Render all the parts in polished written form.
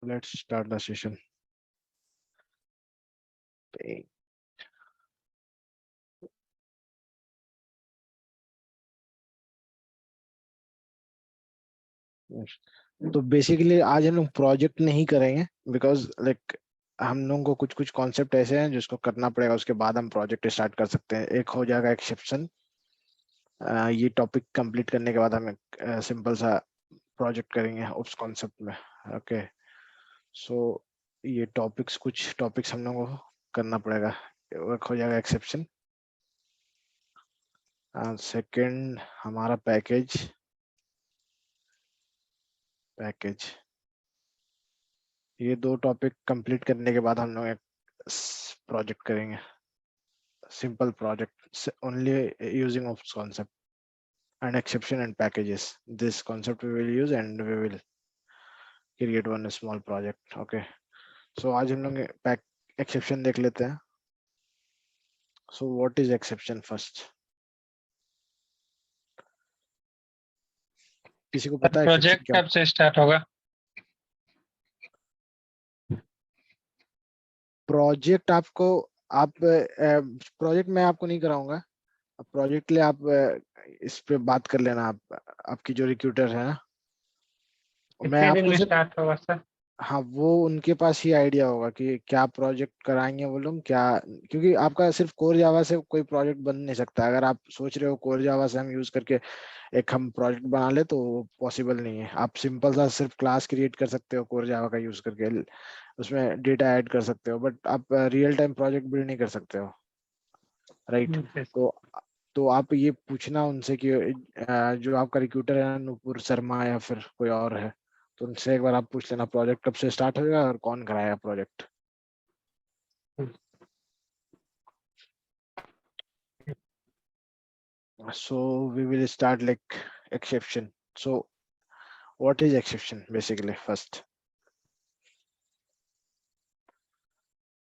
Let's start the session. तो basically आज हम लोग प्रोजेक्ट नहीं करेंगे बिकॉज लाइक हम लोगों को कुछ कुछ कॉन्सेप्ट ऐसे हैं जिसको करना पड़ेगा, उसके बाद हम प्रोजेक्ट स्टार्ट कर सकते हैं। एक हो जाएगा एक्सेप्शन। ये टॉपिक कंप्लीट करने के बाद हम एक सिंपल सा प्रोजेक्ट करेंगे उस कॉन्सेप्ट में। ओके, सो ये टॉपिक्स, कुछ टॉपिक्स हम लोगों को करना पड़ेगा। एक हो जाएगा एक्सेप्शन, सेकंड हमारा पैकेज। ये दो टॉपिक कंप्लीट करने के बाद हम लोग एक प्रोजेक्ट करेंगे, simple project only using of concept and exception and packages. This concept we will use and we will create one small project. Okay, so आज हम लोग पैक exception देख लेते हैं. So what is exception first? किसी को पता है exception प्रोजेक्ट क्या? कब से स्टार्ट होगा? प्रोजेक्ट आपको, आप प्रोजेक्ट मैं आपको नहीं कराऊंगा। प्रोजेक्ट के लिए आप इस पे बात कर लेना, आप आपकी जो रिक्रूटर है ना, मैं कितने दिन आपको में सिर्फ, स्टार्ट होगा सर? हाँ वो उनके पास ही आइडिया होगा कि क्या प्रोजेक्ट कराएंगे वो लोग क्या। क्योंकि आपका सिर्फ कोर जावा से कोई प्रोजेक्ट बन नहीं सकता। अगर आप सोच रहे हो कोर जावा से हम यूज करके एक हम प्रोजेक्ट बना ले, तो वो पॉसिबल नहीं है। आप सिंपल सा सिर्फ क्लास क्रिएट कर सकते हो कोर जावा का यूज करके, उसमें डेटा ऐड कर सकते हो, बट आप रियल टाइम प्रोजेक्ट बिल्ड नहीं कर सकते हो, राइट? तो तो आप ये पूछना उनसे कि जो आपका रिक्रूटर है नुपुर शर्मा या फिर कोई और है, तो उनसे एक बार आप पूछ लेना प्रोजेक्ट कब से स्टार्ट होगा और कौन कराएगा project. So we will start like exception. So what is exception basically first?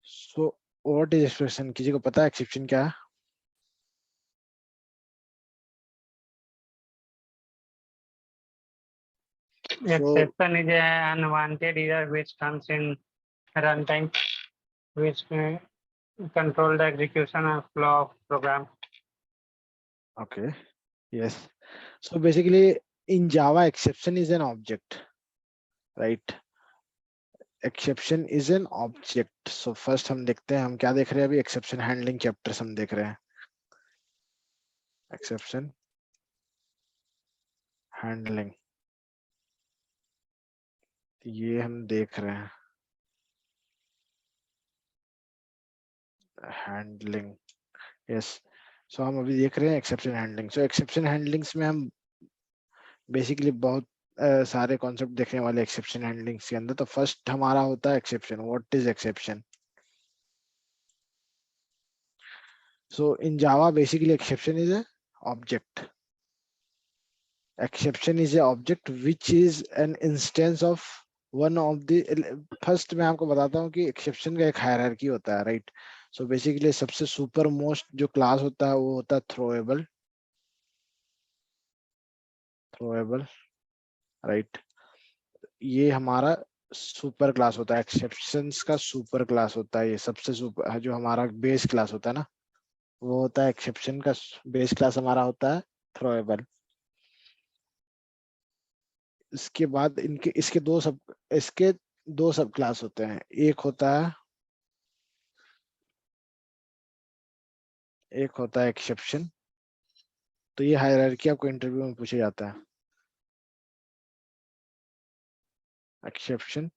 So what is exception? किसी को पता है exception क्या है? So Exception is an unwanted error which comes in runtime, which may control the execution and flow of program. okay, yes. So basically in Java exception is an object, right? Exception is an object. So first हम देखते हैं हम क्या देख रहे हैं अभी, exception handling chapters हम देख रहे हैं। Exception handling ये हम देख रहे हैं। Handling, yes. सो हम अभी देख रहे हैं एक्सेप्शन हैंडलिंग। सो एक्सेप्शन हैंडलिंग्स में हम बेसिकली बहुत सारे कॉन्सेप्ट देखने वाले एक्सेप्शन हैंडलिंग्स के अंदर। तो फर्स्ट हमारा होता है exception. What is exception? So in Java basically exception is a object. Exception is a object which is an instance of one of the, first मैं आपको बताता हूँ कि एक्सेप्शन का एक हायरार्की होता है, राइट? सो बेसिकली सबसे सुपर मोस्ट जो क्लास होता है वो होता है थ्रोएबल। Throwable, right? ये हमारा सुपर क्लास होता है, एक्सेप्शंस का सुपर क्लास होता है। ये सबसे सुपर जो हमारा बेस क्लास होता है ना, वो होता है एक्सेप्शन का बेस क्लास हमारा होता है थ्रोएबल। इसके बाद इनके इसके दो सब क्लास होते हैं। एक होता है एक्सेप्शन। तो ये हायरार्की आपको इंटरव्यू में पूछा जाता है। एक्सेप्शन,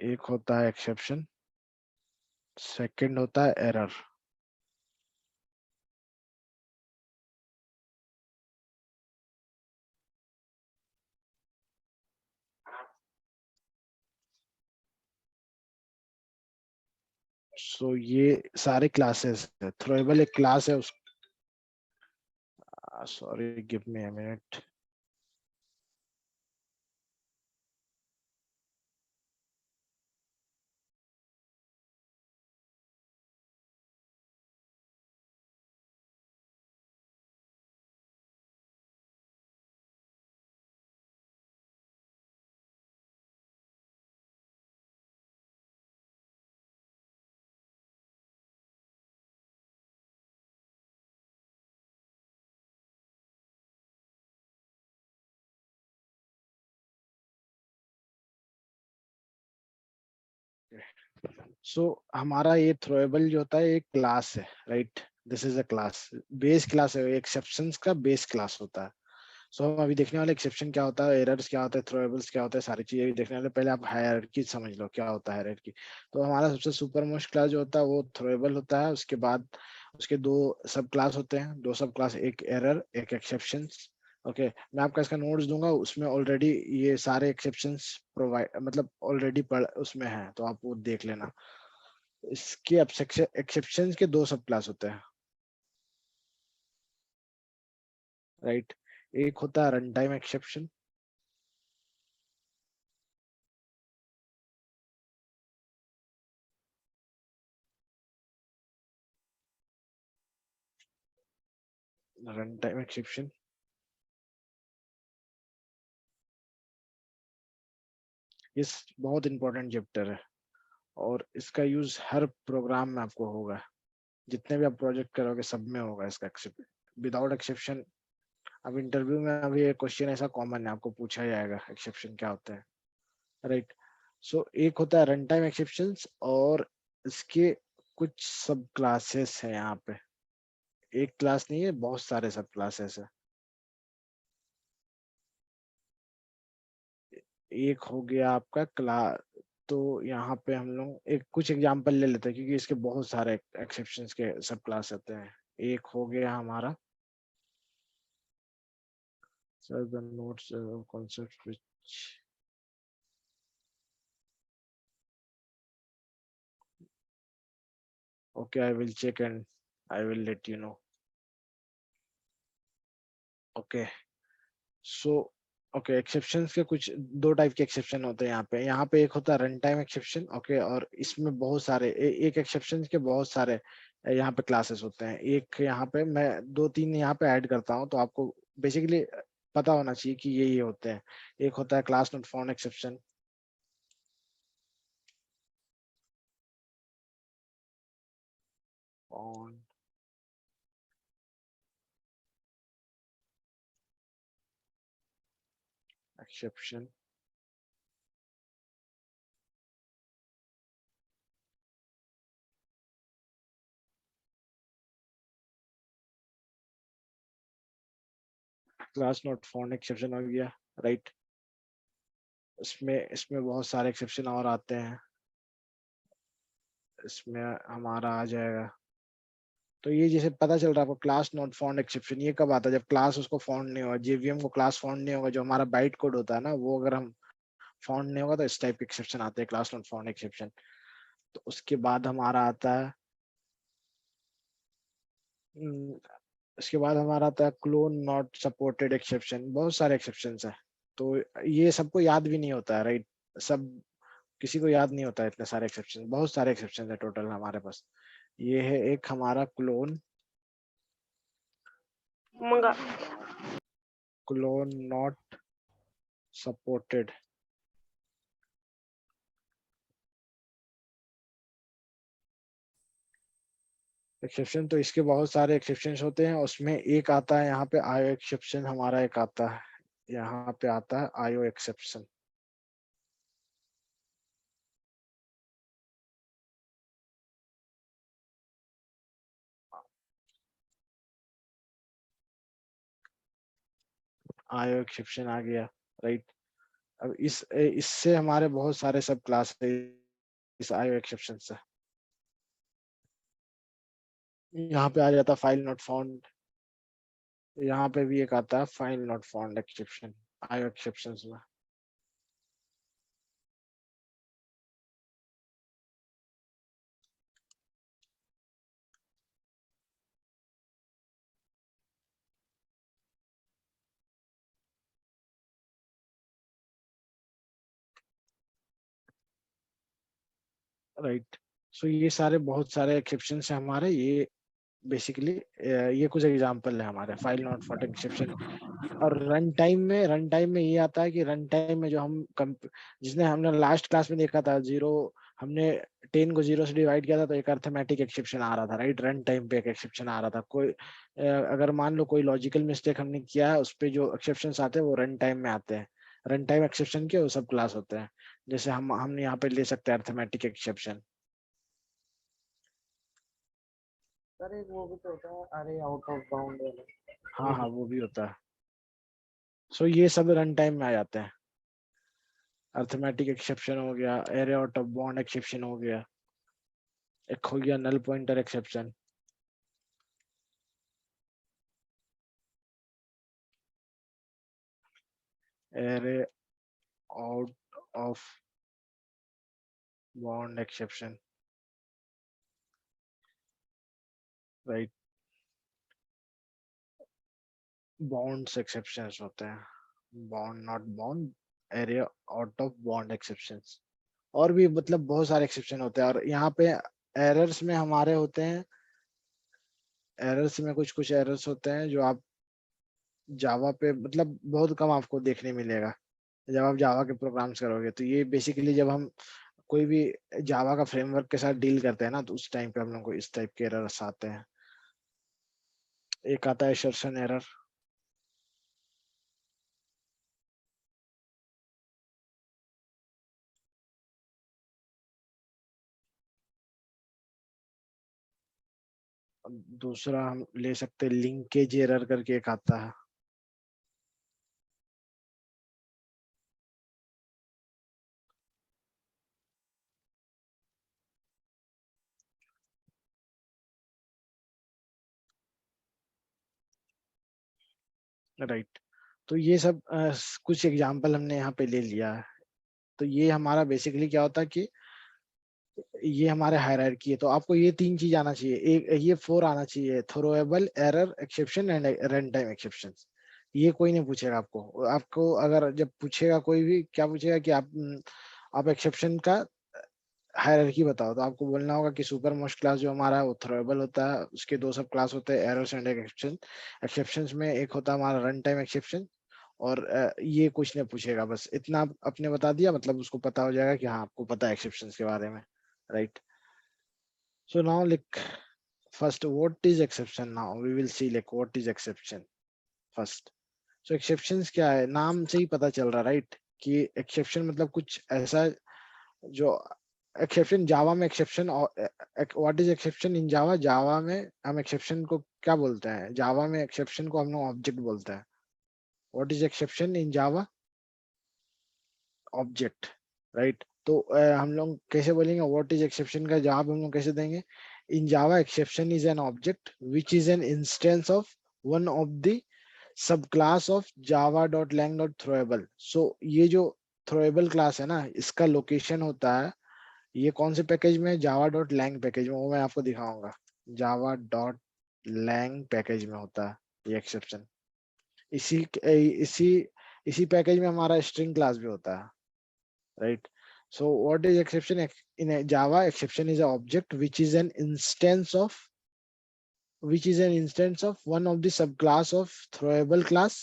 एक होता है एक्सेप्शन, सेकंड होता है एरर। सो ये सारे क्लासेस है। थ्रोएबल एक क्लास है उस, sorry give me a minute. So हमारा ये थ्रोएबल जो होता है एक क्लास है, right? This is a class, base class है, एक्सेप्शंस का बेस क्लास होता है। सो हम अभी देखने वाले एक्सेप्शन क्या होता है, एरर्स क्या होता है, थ्रोएबल्स क्या होता है, सारी चीजें देखने वाले। पहले आप हायरार्की समझ लो क्या होता है हायरार्की। तो हमारा सबसे सुपर मोस्ट क्लास जो होता है वो थ्रोएबल होता है। उसके बाद उसके दो सब क्लास होते हैं, दो सब क्लास, एक एरर एक एक्सेप्शंस। ओके, मैं आपका इसका नोट्स दूंगा, उसमें ऑलरेडी ये सारे एक्सेप्शंस प्रोवाइड मतलब ऑलरेडी पढ़ उसमें है, तो आप वो देख लेना। इसके एक्सेप्शंस के दो सब क्लास होते हैं, राइट? एक होता है run time exception, run time exception इस बहुत इंपॉर्टेंट चैप्टर है, और इसका यूज हर प्रोग्राम में आपको होगा, जितने भी आप प्रोजेक्ट करोगे सब में होगा इसका एक्सेप्शन, विदाउट एक्सेप्शन। अब इंटरव्यू में अभी एक क्वेश्चन ऐसा कॉमन है, आपको पूछा जाएगा एक्सेप्शन क्या होता है, राइट? सो एक होता है रन टाइम एक्सेप्शंस, और इसके कुछ सब क्लासेस है यहाँ पे। एक क्लास नहीं है, बहुत सारे सब क्लासेस है। एक हो गया आपका क्लास, तो यहाँ पे हम लोग एक कुछ एग्जांपल ले लेते हैं, क्योंकि इसके बहुत सारे एक्सेप्शंस के सब क्लास होते हैं। एक हो गया हमारा sir the notes concept which, okay I will check and I will let you know. Okay, so okay, exceptions के कुछ दो टाइप के एक्सेप्शन होते हैं यहाँ पे। यहाँ पे एक होता है रन टाइम एक्सेप्शन, ओके, और इसमें बहुत सारे एक एक्सेप्शन के बहुत सारे यहाँ पे क्लासेस होते हैं। एक यहाँ पे मैं दो तीन यहाँ पे ऐड करता हूँ, तो आपको बेसिकली पता होना चाहिए कि ये होते हैं। एक होता है class not found exception, found exception, class not found exception हो गया, राइट? इसमें इसमें बहुत सारे एक्सेप्शन और आते हैं। इसमें हमारा आ जाएगा, तो ये जैसे पता चल रहा है आपको क्लास नॉट फाउंड एक्सेप्शन, ये कब आता है? जब क्लास उसको फाउंड नहीं होगा, जेवीएम को क्लास फाउंड नहीं होगा, जो हमारा बाइट कोड होता है ना, वो अगर हम फाउंड नहीं होगा तो इस टाइप के एक्सेप्शन आते हैं, क्लास नॉट फाउंड एक्सेप्शन। तो उसके बाद हमारा आता है हम्म, उसके बाद हमारा आता है क्लोन नॉट सपोर्टेड एक्सेप्शन। बहुत सारे एक्सेप्शन है, तो ये सबको याद भी नहीं होता है, राइट? सब किसी को याद नहीं होता है इतने सारे एक्सेप्शन, बहुत सारे एक्सेप्शन है टोटल हमारे पास। ये है एक हमारा क्लोन नॉट सपोर्टेड एक्सेप्शन। तो इसके बहुत सारे एक्सेप्शन होते हैं, उसमें एक आता है यहाँ पे आयो एक्सेप्शन, हमारा एक आता है यहाँ पे आता है आयो एक्सेप्शन। आयो एक्सेप्शन आ गया, राइट? अब इससे हमारे बहुत सारे सब क्लास है इस आयो एक्सेप्शन से। यहाँ पे आ जाता फाइल नॉट फाउंड, यहाँ पे भी एक आता है फाइल नॉट फाउंड एक्सेप्शन आयो एक्सेप्शन में, राइट? सो ये सारे बहुत सारे एक्सेप्शन है हमारे। ये बेसिकली ये कुछ एग्जांपल है हमारे फाइल नॉट फाउंड एक्सेप्शन। और रन टाइम में ये आता है कि रन टाइम में जो जिसने हमने लास्ट क्लास में देखा था जीरो, हमने 10 को 0 से डिवाइड किया था, तो एक अर्थमेटिक एक्सेप्शन आ रहा था, राइट? रन टाइम पे एक एक्सेप्शन आ रहा था। कोई अगर मान लो कोई लॉजिकल मिस्टेक हमने किया है, उस पे जो एक्सेप्शन आते हैं वो रन टाइम में आते हैं, रन टाइम एक्सेप्शन के वो सब क्लास होते हैं। जैसे हम यहाँ पे ले सकते हैं अर्थमेटिक एक्सेप्शन। सर एक वो भी तो होता है, अरे आउट ऑफ बाउंड वाला। हाँ हाँ, वो भी होता है। सो ये सब रन टाइम में आ जाते हैं। अर्थमेटिक एक्सेप्शन हो गया, array out of bound exception हो गया, एक हो गया null pointer exception. Array out of bound exception, right. Bounds exceptions होते हैं, bound not bound, array out of bound exceptions. और भी मतलब बहुत सारे एक्सेप्शन होते हैं। और यहाँ पे एरर्स में हमारे होते हैं, एरर्स में कुछ कुछ एरर्स होते हैं जो आप जावा पे मतलब बहुत कम आपको देखने मिलेगा जब आप जावा के प्रोग्राम्स करोगे। तो ये बेसिकली जब हम कोई भी जावा का फ्रेमवर्क के साथ डील करते हैं ना, तो उस टाइम पे हम लोग को इस टाइप के एरर्स आते हैं। एक आता है सर्शन एरर। दूसरा हम ले सकते हैं लिंकेज एरर करके एक आता है। राइट। तो ये सब कुछ एग्जांपल हमने यहाँ पे ले लिया है। तो ये हमारा बेसिकली क्या होता है कि ये हमारे हायरार्की है। तो आपको ये तीन चीज आना चाहिए, एक ये फोर आना चाहिए, throwable, error exception and run time exception. ये कोई नहीं पूछेगा आपको। आपको अगर जब पूछेगा कोई भी, क्या पूछेगा कि आप एक्सेप्शन का हायरार्की बताओ, तो आपको बोलना होगा कि सुपर मोस्ट क्लास जो हमारा है वो थ्रोएबल होता है, उसके दो सब क्लास होते हैं, एरर्स एंड एक्सेप्शन। एक्सेप्शंस में एक होता है हमारा रन टाइम एक्सेप्शन। और ये कुछ नहीं पूछेगा, बस इतना आपने बता दिया, मतलब उसको पता हो जाएगा कि हाँ आपको पता है एक्सेप्शंस के बारे में, right. So now like first what is exception, now we will see like what is exception first. So exceptions क्या है, नाम से ही पता चल रहा राइट कि exception मतलब कुछ ऐसा जो exception जावा में exception और what is exception in जावा, जावा में हम exception को क्या बोलते हैं, जावा में exception को हम लोग ऑब्जेक्ट बोलते हैं। what is exception in Java, object, right. तो हम लोग कैसे बोलेंगे व्हाट इज एक्सेप्शन का जवाब हम लोग कैसे देंगे, in Java exception is an object which is an instance of one of the sub class of Java dot lang dot throwable. So ये जो थ्रोएबल क्लास है ना, इसका लोकेशन होता है ये कौन से पैकेज में, जावा डॉट लैंग पैकेज में, वो मैं आपको दिखाऊंगा। जावा डॉट लैंग पैकेज में होता है ये एक्सेप्शन। इसी इसी इसी पैकेज में हमारा स्ट्रिंग क्लास भी होता है, right? So what is exception in a Java? Exception is an object which is an instance of one of the subclass of throwable class,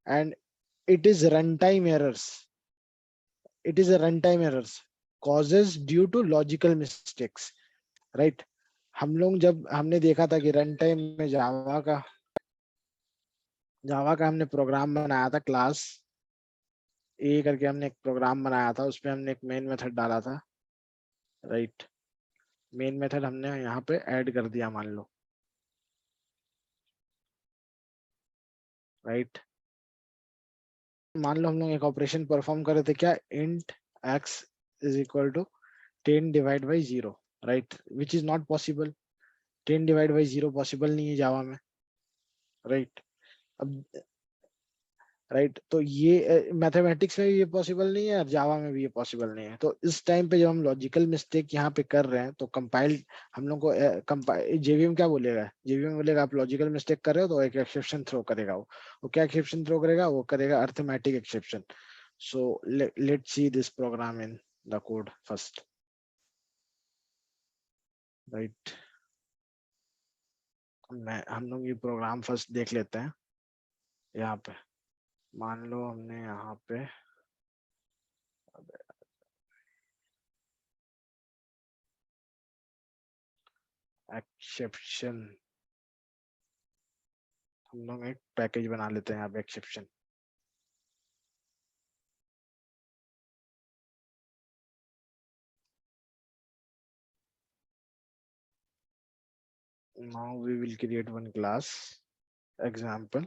and it is runtime errors. It is a runtime errors causes due to logical mistakes, right? हम लोग जब हमने देखा था कि run time में जावा का हमने प्रोग्राम बनाया था, क्लास ए करके हमने एक प्रोग्राम बनाया था, उसमें हमने एक मेन मेथड डाला था, राइट। मेन मेथड हमने यहाँ पे ऐड कर दिया मान लो, राइट। मान लो हम लोग एक ऑपरेशन परफॉर्म कर रहे थे, क्या, int x is equal to 10 divide by 0, right, which is not possible. 10 divide by 0 possible नहीं है जावा में, राइट। अब राइट, तो ये मैथमेटिक्स में भी ये पॉसिबल नहीं है और जावा में भी ये पॉसिबल नहीं है। तो इस टाइम पे जब हम लॉजिकल मिस्टेक यहाँ पे कर रहे हैं तो कंपाइल हम लोग को जेवीएम क्या बोलेगा, जेवीएम बोलेगा आप लॉजिकल मिस्टेक कर रहे हो तो एक एक्सेप्शन थ्रो करेगा। वो क्या एक्सेप्शन थ्रो करेगा, वो करेगा arithmetic exception. So let's see this program in the code first, right. हम लोग ये प्रोग्राम फर्स्ट देख लेते हैं। यहाँ पे मान लो हमने यहाँ पे एक्सेप्शन, हम लोग एक पैकेज बना लेते हैं यहाँ पे exception. now we will create one class example.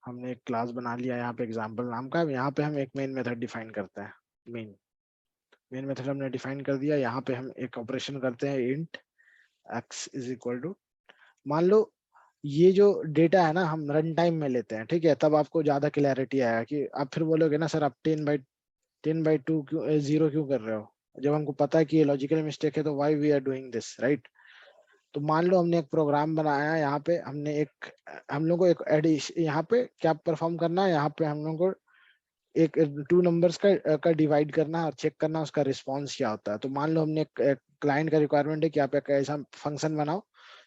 हमने एक क्लास बना लिया यहाँ पे एग्जाम्पल नाम का। यहाँ पे हम एक मेन मेथड डिफाइन करते हैं। मेन मेथड हमने डिफाइन कर दिया। यहाँ पे हम एक ऑपरेशन करते हैं int x is equal to, मान लो ये जो डेटा है ना हम रन टाइम में लेते हैं, ठीक है, तब आपको ज्यादा क्लैरिटी आएगा कि आप फिर बोलोगे ना सर आप 10/2 क्यों 0 क्यों कर रहे हो, जब हमको पता है कि ये लॉजिकल मिस्टेक है तो why we are doing this, right. तो मान लो हमने एक प्रोग्राम बनाया है, यहाँ पे हम लोग को एक एडिशन, यहाँ पे क्या परफॉर्म करना है, यहाँ पे हम लोग को एक 2 नंबर्स का डिवाइड करना है और चेक करना उसका रिस्पॉन्स क्या होता है। तो मान लो हमने एक क्लाइंट का रिक्वायरमेंट है कि आप एक ऐसा फंक्शन बनाओ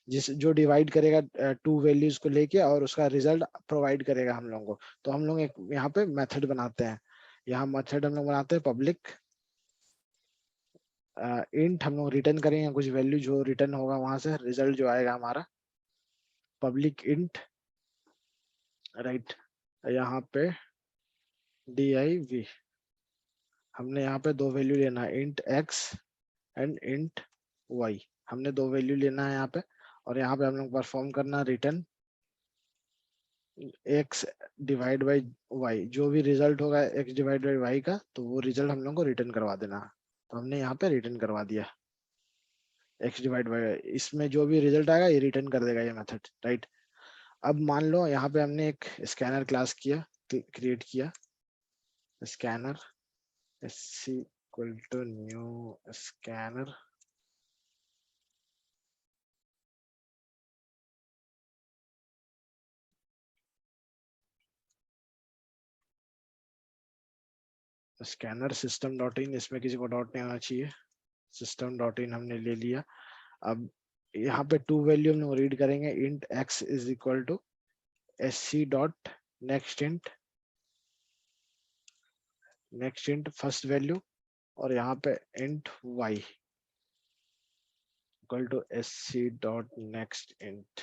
जो डिवाइड करेगा 2 वैल्यूज को लेके और उसका रिजल्ट प्रोवाइड करेगा हम लोगों को। तो हम लोग एक यहाँ पे मेथड बनाते हैं, यहाँ मेथड हम लोग बनाते हैं पब्लिक इंट, हम लोग रिटर्न करेंगे कुछ वैल्यू, जो रिटर्न होगा वहां से रिजल्ट जो आएगा हमारा पब्लिक इंट, राइट। यहाँ पे div हमने यहाँ पे 2 वैल्यू लेना है, int x and int y, हमने 2 वैल्यू लेना है यहाँ पे। और यहाँ पे हम लोग परफॉर्म करना return x divide by y, जो भी रिजल्ट होगा x डिवाइड बाई y का, तो वो रिजल्ट हम लोग को रिटर्न करवा देना। तो हमने यहाँ पे रिटर्न करवा दिया x डिवाइड बाई y, इसमें जो भी रिजल्ट आएगा ये रिटर्न कर देगा ये मेथड, राइट। अब मान लो यहाँ पे हमने एक स्कैनर क्लास क्रिएट किया, scanner s equal to new scanner, scanner system dot in, इसमें किसी को डॉट नहीं आना चाहिए, सिस्टम डॉट इन हमने ले लिया। अब यहाँ पे 2 वैल्यू हम लोग रीड करेंगे, int x is equal to sc dot next int first value, और यहाँ पे int y equal to sc dot next int.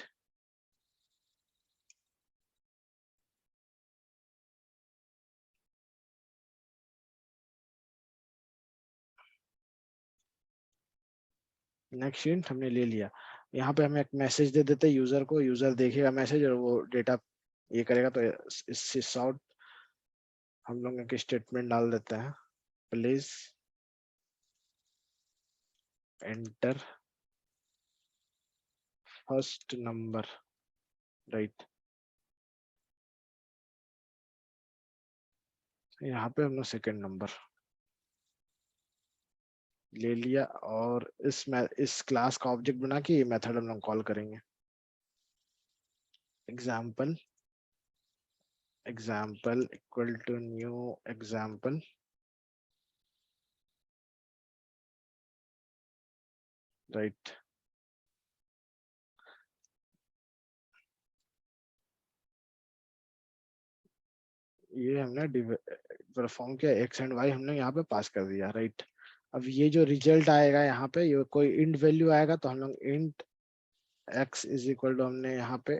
Next int हमने ले लिया। यहाँ पे हम एक मैसेज दे देते हैं यूजर को, यूजर देखेगा मैसेज और वो डेटा ये करेगा। तो इससे शॉर्ट हम लोग एक स्टेटमेंट डाल देते हैं, please enter first number, right. यहाँ पे हम लोग सेकेंड नंबर ले लिया और इस क्लास का ऑब्जेक्ट बना के ये मेथड हम लोग कॉल करेंगे, example equal to new example, right. ये हमने परफॉर्म किया, एक्स एंड वाई हमने यहाँ पे पास कर दिया, राइट। अब ये जो रिजल्ट आएगा यहाँ पे, ये कोई इंट वैल्यू आएगा तो हम लोग int x is equal to, हमने यहाँ पे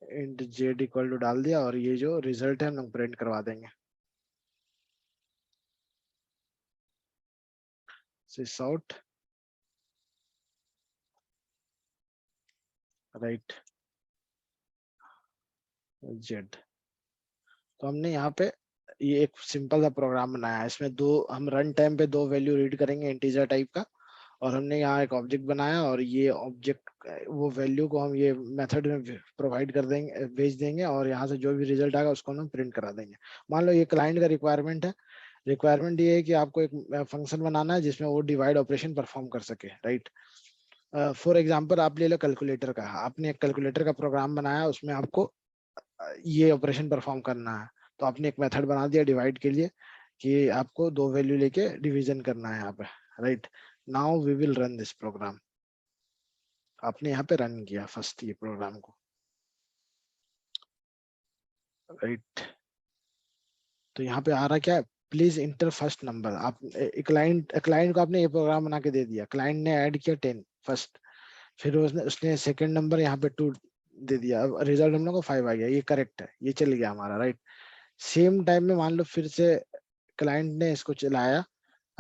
इंट z इक्वल टू डाल दिया और ये जो रिजल्ट है हम लोग प्रिंट करवा देंगे, सिस आउट, राइट z। तो हमने यहाँ पे ये एक सिंपल सा प्रोग्राम बनाया है, इसमें हम रन टाइम पे 2 वैल्यू रीड करेंगे इंटीजर टाइप का, और हमने यहाँ एक ऑब्जेक्ट बनाया और ये ऑब्जेक्ट वो वैल्यू को हम ये मेथड में प्रोवाइड कर देंगे, भेज देंगे, और यहाँ से जो भी रिजल्ट आएगा उसको हम प्रिंट करा देंगे। मान लो ये क्लाइंट का रिक्वायरमेंट है, रिक्वायरमेंट ये है कि आपको एक फंक्शन बनाना है जिसमें वो डिवाइड ऑपरेशन परफॉर्म कर सके, राइट। फॉर एग्जाम्पल आप ले लो कैलकुलेटर का, आपने एक कैलकुलेटर का प्रोग्राम बनाया, उसमें आपको ये ऑपरेशन परफॉर्म करना है। तो आपने एक मेथड बना दिया डिवाइड के लिए कि आपको 2 वैल्यू लेके डिवीजन करना है यहाँ पे, right. Now we will run this program. आपने यहाँ पे रन किया फर्स्ट ये प्रोग्राम को, राइट। तो यहाँ पे आ रहा क्या है, प्लीज इंटर फर्स्ट नंबर। आप क्लाइंट को आपने ये प्रोग्राम बना के दे दिया, क्लाइंट ने ऐड किया 10 फर्स्ट, फिर उसने सेकंड नंबर यहाँ पे 2 दे दिया, अब रिजल्ट हम लोग को 5 आ गया, ये करेक्ट है, ये चल गया हमारा, राइट। सेम टाइम में मान लो फिर से क्लाइंट ने इसको चलाया,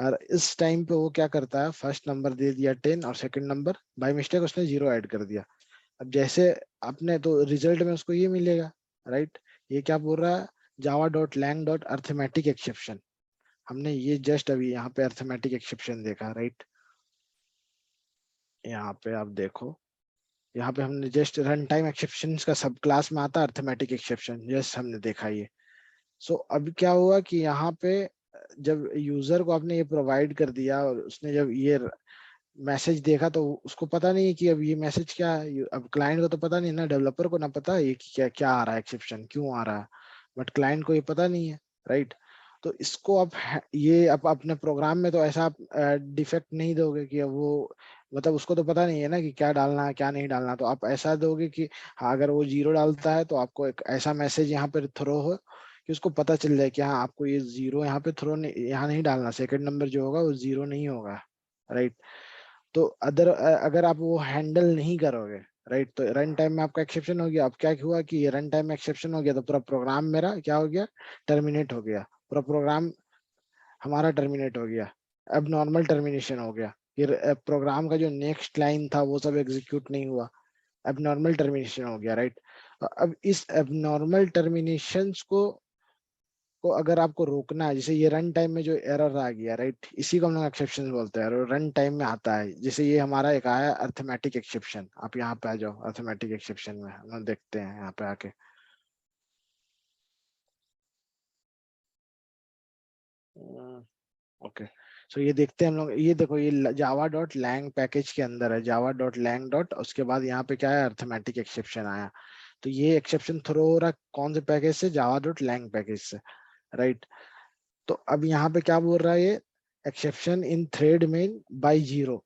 और इस टाइम पे वो क्या करता है, फर्स्ट नंबर दे दिया 10 और सेकंड नंबर बाय मिस्टेक उसने 0 ऐड कर दिया। अब जैसे आपने तो रिजल्ट में उसको ये मिलेगा, राइट। ये क्या बोल रहा है, Java dot lang dot arithmetic exception. हमने ये जस्ट अभी यहाँ पे अर्थमेटिक एक्सेप्शन देखा, राइट। यहाँ पे आप देखो, यहाँ पे हमने जस्ट रन टाइम एक्सेप्शन का सब क्लास में आता है अर्थमेटिक एक्सेप्शन, जस्ट हमने देखा ये। सो अब क्या हुआ कि यहाँ पे जब यूजर को आपने ये प्रोवाइड कर दिया और उसने जब ये मैसेज देखा तो उसको पता नहीं है कि अब ये मैसेज क्या है। अब क्लाइंट को तो पता नहीं ना, डेवलपर को ना पता है ये कि क्या क्या आ रहा है, एक्सेप्शन क्यों आ रहा है, बट क्लाइंट को ये पता नहीं है, राइट। तो इसको आप ये आप अपने प्रोग्राम में तो ऐसा आप डिफेक्ट नहीं दोगे कि अब वो मतलब उसको तो पता नहीं है ना कि क्या डालना है क्या नहीं डालना। तो आप ऐसा दोगे कि हाँ अगर वो 0 डालता है तो आपको एक ऐसा मैसेज यहाँ पे थ्रो हो कि उसको पता चल जाए कि हाँ आपको ये 0 यहाँ पे थ्रो नहीं, यहाँ नहीं डालना, सेकंड नंबर जो होगा वो 0 नहीं होगा, राइट। तो अगर आप वो हैंडल नहीं करोगे, राइट, तो रन टाइम में आपका एक्सेप्शन हो गया। अब क्या हुआ कि ये रन टाइम में एक्सेप्शन हो गया तो पूरा प्रोग्राम मेरा क्या हो गया, टर्मिनेट हो गया, पूरा प्रोग्राम हमारा टर्मिनेट हो गया, अब नॉर्मल टर्मिनेशन हो गया। फिर प्रोग्राम का जो नेक्स्ट लाइन था वो सब एग्जीक्यूट नहीं हुआ, अब नॉर्मल टर्मिनेशन हो गया, राइट। अब इस एबनॉर्मल टर्मिनेशंस को अगर आपको रोकना है, जैसे ये रन टाइम में जो एरर आ गया, राइट, इसी को हम लोग एक्सेप्शन बोलते हैं, और रन टाइम में आता है। जैसे ये हमारा एक आया अर्थमेटिक एक्सेप्शन, आप यहाँ पे आ जाओ, अर्थमेटिक एक्सेप्शन में हम लोग देखते हैं यहाँ पे आके। ओके, सो ये देखते हैं हम लोग, ये देखो ये जावा डॉट लैंग पैकेज के अंदर है, जावा डॉट लैंग डॉट, उसके बाद यहाँ पे क्या है, अर्थमेटिक एक्सेप्शन आया। तो ये एक्सेप्शन थ्रो हो रहा है कौन से पैकेज से, जावा डॉट लैंग पैकेज से, राइट। तो अब यहाँ पे क्या बोल रहा है ये, exception in thread main by 0।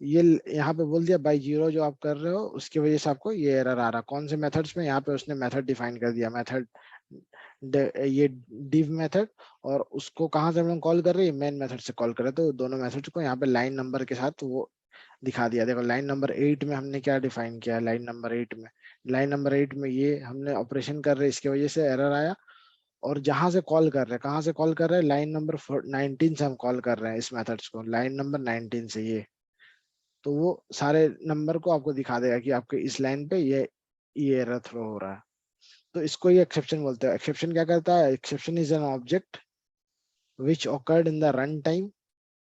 ये यहाँ पे बोल दिया बाई 0 जो आप कर रहे हो उसकी वजह से आपको ये एरर आ रहा है। कौन से मेथड्स में, यहाँ पे उसने मेथड डिफाइन कर दिया, मेथड ये div मेथड, और उसको कहाँ से हम लोग कॉल कर रहे हैं, मेन मेथड से कॉल कर रहे हैं। तो दोनों मेथड्स को यहाँ पे लाइन नंबर के साथ वो दिखा दिया। देखो लाइन नंबर 8 में हमने क्या डिफाइन किया है, लाइन नंबर 8 में ये हमने ऑपरेशन कर रहे हैं, इसकी वजह से एरर आया। और जहां से कॉल कर रहे हैं, कहाँ से कॉल कर रहे हैं, लाइन नंबर 19 से हम कॉल कर रहे हैं इस मेथड्स को, लाइन नंबर 19 से ये। तो वो सारे नंबर को आपको दिखा देगा कि आपके इस लाइन पे ये एरर थ्रो हो रहा है। तो इसको ये एक्सेप्शन बोलते हैं। एक्सेप्शन क्या करता है, exception is an object which occurred in the runtime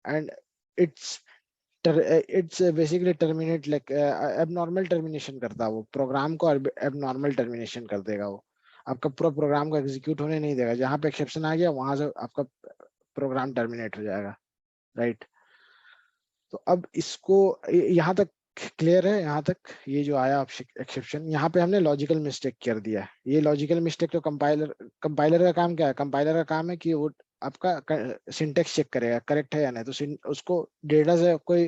and it's it's basically terminate like abnormal termination करता है वो, प्रोग्राम को एबनॉर्मल टर्मिनेशन कर देगा वो, आपका पूरा प्रोग्राम को एग्जीक्यूट होने नहीं देगा। जहां पे एक्सेप्शन आ गया वहां से आपका प्रोग्राम टर्मिनेट हो जाएगा, राइट। तो अब इसको यहाँ तक क्लियर है, यहाँ तक ये जो आया एक्सेप्शन, यहाँ पे हमने लॉजिकल मिस्टेक कर दिया है। ये लॉजिकल मिस्टेक तो कंपाइलर का काम क्या है, कंपाइलर का काम है कि वो आपका सिंटेक्स चेक करेगा करेक्ट है या नहीं। तो उसको डेटा से कोई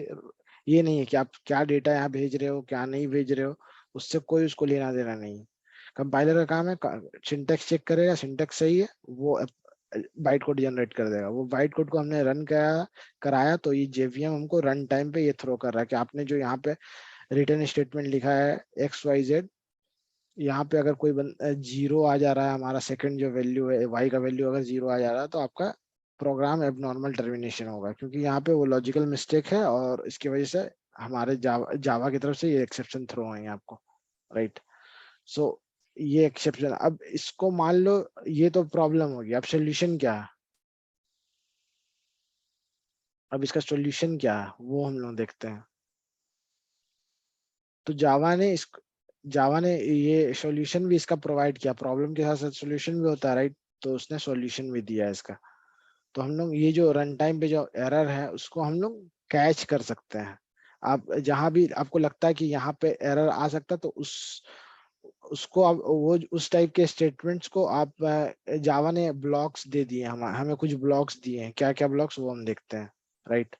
ये नहीं है कि आप क्या डेटा यहाँ भेज रहे हो क्या नहीं भेज रहे हो, उससे कोई उसको लेना देना नहीं है। कंपाइलर का काम है सिंटेक्स चेक करेगा, सिंटेक्स सही है वो बाइट कोड जनरेट कर देगा। वो बाइट कोड को हमने रन कराया तो ये जेवीएम हमको रन टाइम पे ये थ्रो कर रहा है कि आपने जो यहाँ पे रिटर्न स्टेटमेंट लिखा है XYZ, यहाँ पे अगर कोई 0 आ जा रहा है, हमारा सेकंड जो वैल्यू है y का वैल्यू अगर 0 आ जा रहा है तो आपका प्रोग्राम एबनॉर्मल टर्मिनेशन होगा, क्योंकि यहाँ पे वो लॉजिकल मिस्टेक है और इसकी वजह से हमारे जावा की तरफ से ये एक्सेप्शन थ्रो होंगे आपको, राइट। सो ये एक्सेप्शन, अब इसको मान लो ये तो प्रॉब्लम होगी, अब सोल्यूशन क्या है, अब इसका सोल्यूशन क्या है वो हम लोग देखते हैं। तो जावा ने ये सॉल्यूशन भी इसका प्रोवाइड किया, प्रॉब्लम के साथ साथ सॉल्यूशन भी होता है, राइट। तो उसने सॉल्यूशन भी दिया है इसका। तो हम लोग ये जो रन टाइम पे जो एरर है उसको हम लोग कैच कर सकते हैं। आप जहां भी आपको लगता है कि यहाँ पे एरर आ सकता है तो उसको आप वो उस टाइप के स्टेटमेंट्स को आप जावा ने ब्लॉक्स दे दिए, हमें हमें कुछ ब्लॉक्स दिए हैं, क्या क्या ब्लॉक्स वो हम देखते हैं, राइट।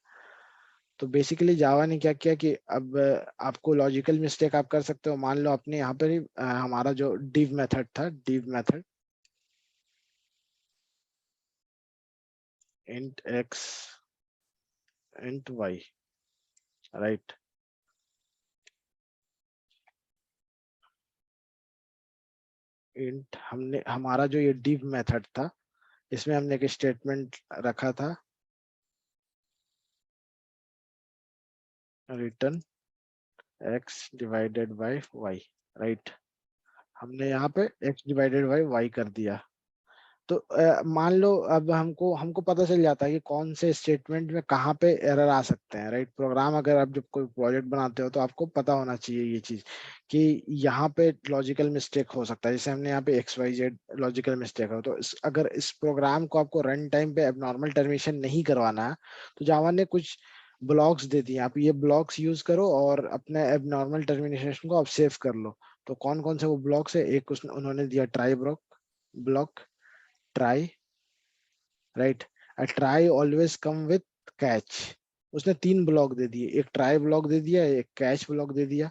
तो बेसिकली जावा ने क्या किया कि अब आपको लॉजिकल मिस्टेक आप कर सकते हो। मान लो अपने यहाँ पर ही हमारा जो div मेथड था, div method int x int y, right. int हमने हमारा जो ये div मेथड था इसमें हमने एक स्टेटमेंट रखा था return x divided by y, right. हमने यहाँ पे x डिवाइडेड बाय y कर दिया। तो मान लो अब हमको हमको पता चल जाता है कि कौन से स्टेटमेंट में कहाँ पे एरर आ सकते हैं, राइट। प्रोग्राम अगर आप जब कोई प्रोजेक्ट बनाते हो तो आपको पता होना चाहिए ये चीज कि यहाँ पे लॉजिकल मिस्टेक हो सकता है। जैसे हमने यहाँ पे XYZ लॉजिकल मिस्टेक हो, तो अगर इस प्रोग्राम को आपको रन टाइम पे एबनॉर्मल टर्मिनेशन नहीं करवाना है तो जावा ने कुछ ब्लॉक्स दे दिए, आप ये ब्लॉक्स यूज करो और अपने एबनॉर्मल टर्मिनेशन को आप सेव कर लो। तो कौन कौन से वो ब्लॉक्स है, एक उन्होंने दिया try block, try, right. Try always come with catch. उसने 3 ब्लॉक दे दिए, एक ट्राई ब्लॉक दे दिया, एक कैच ब्लॉक दे दिया।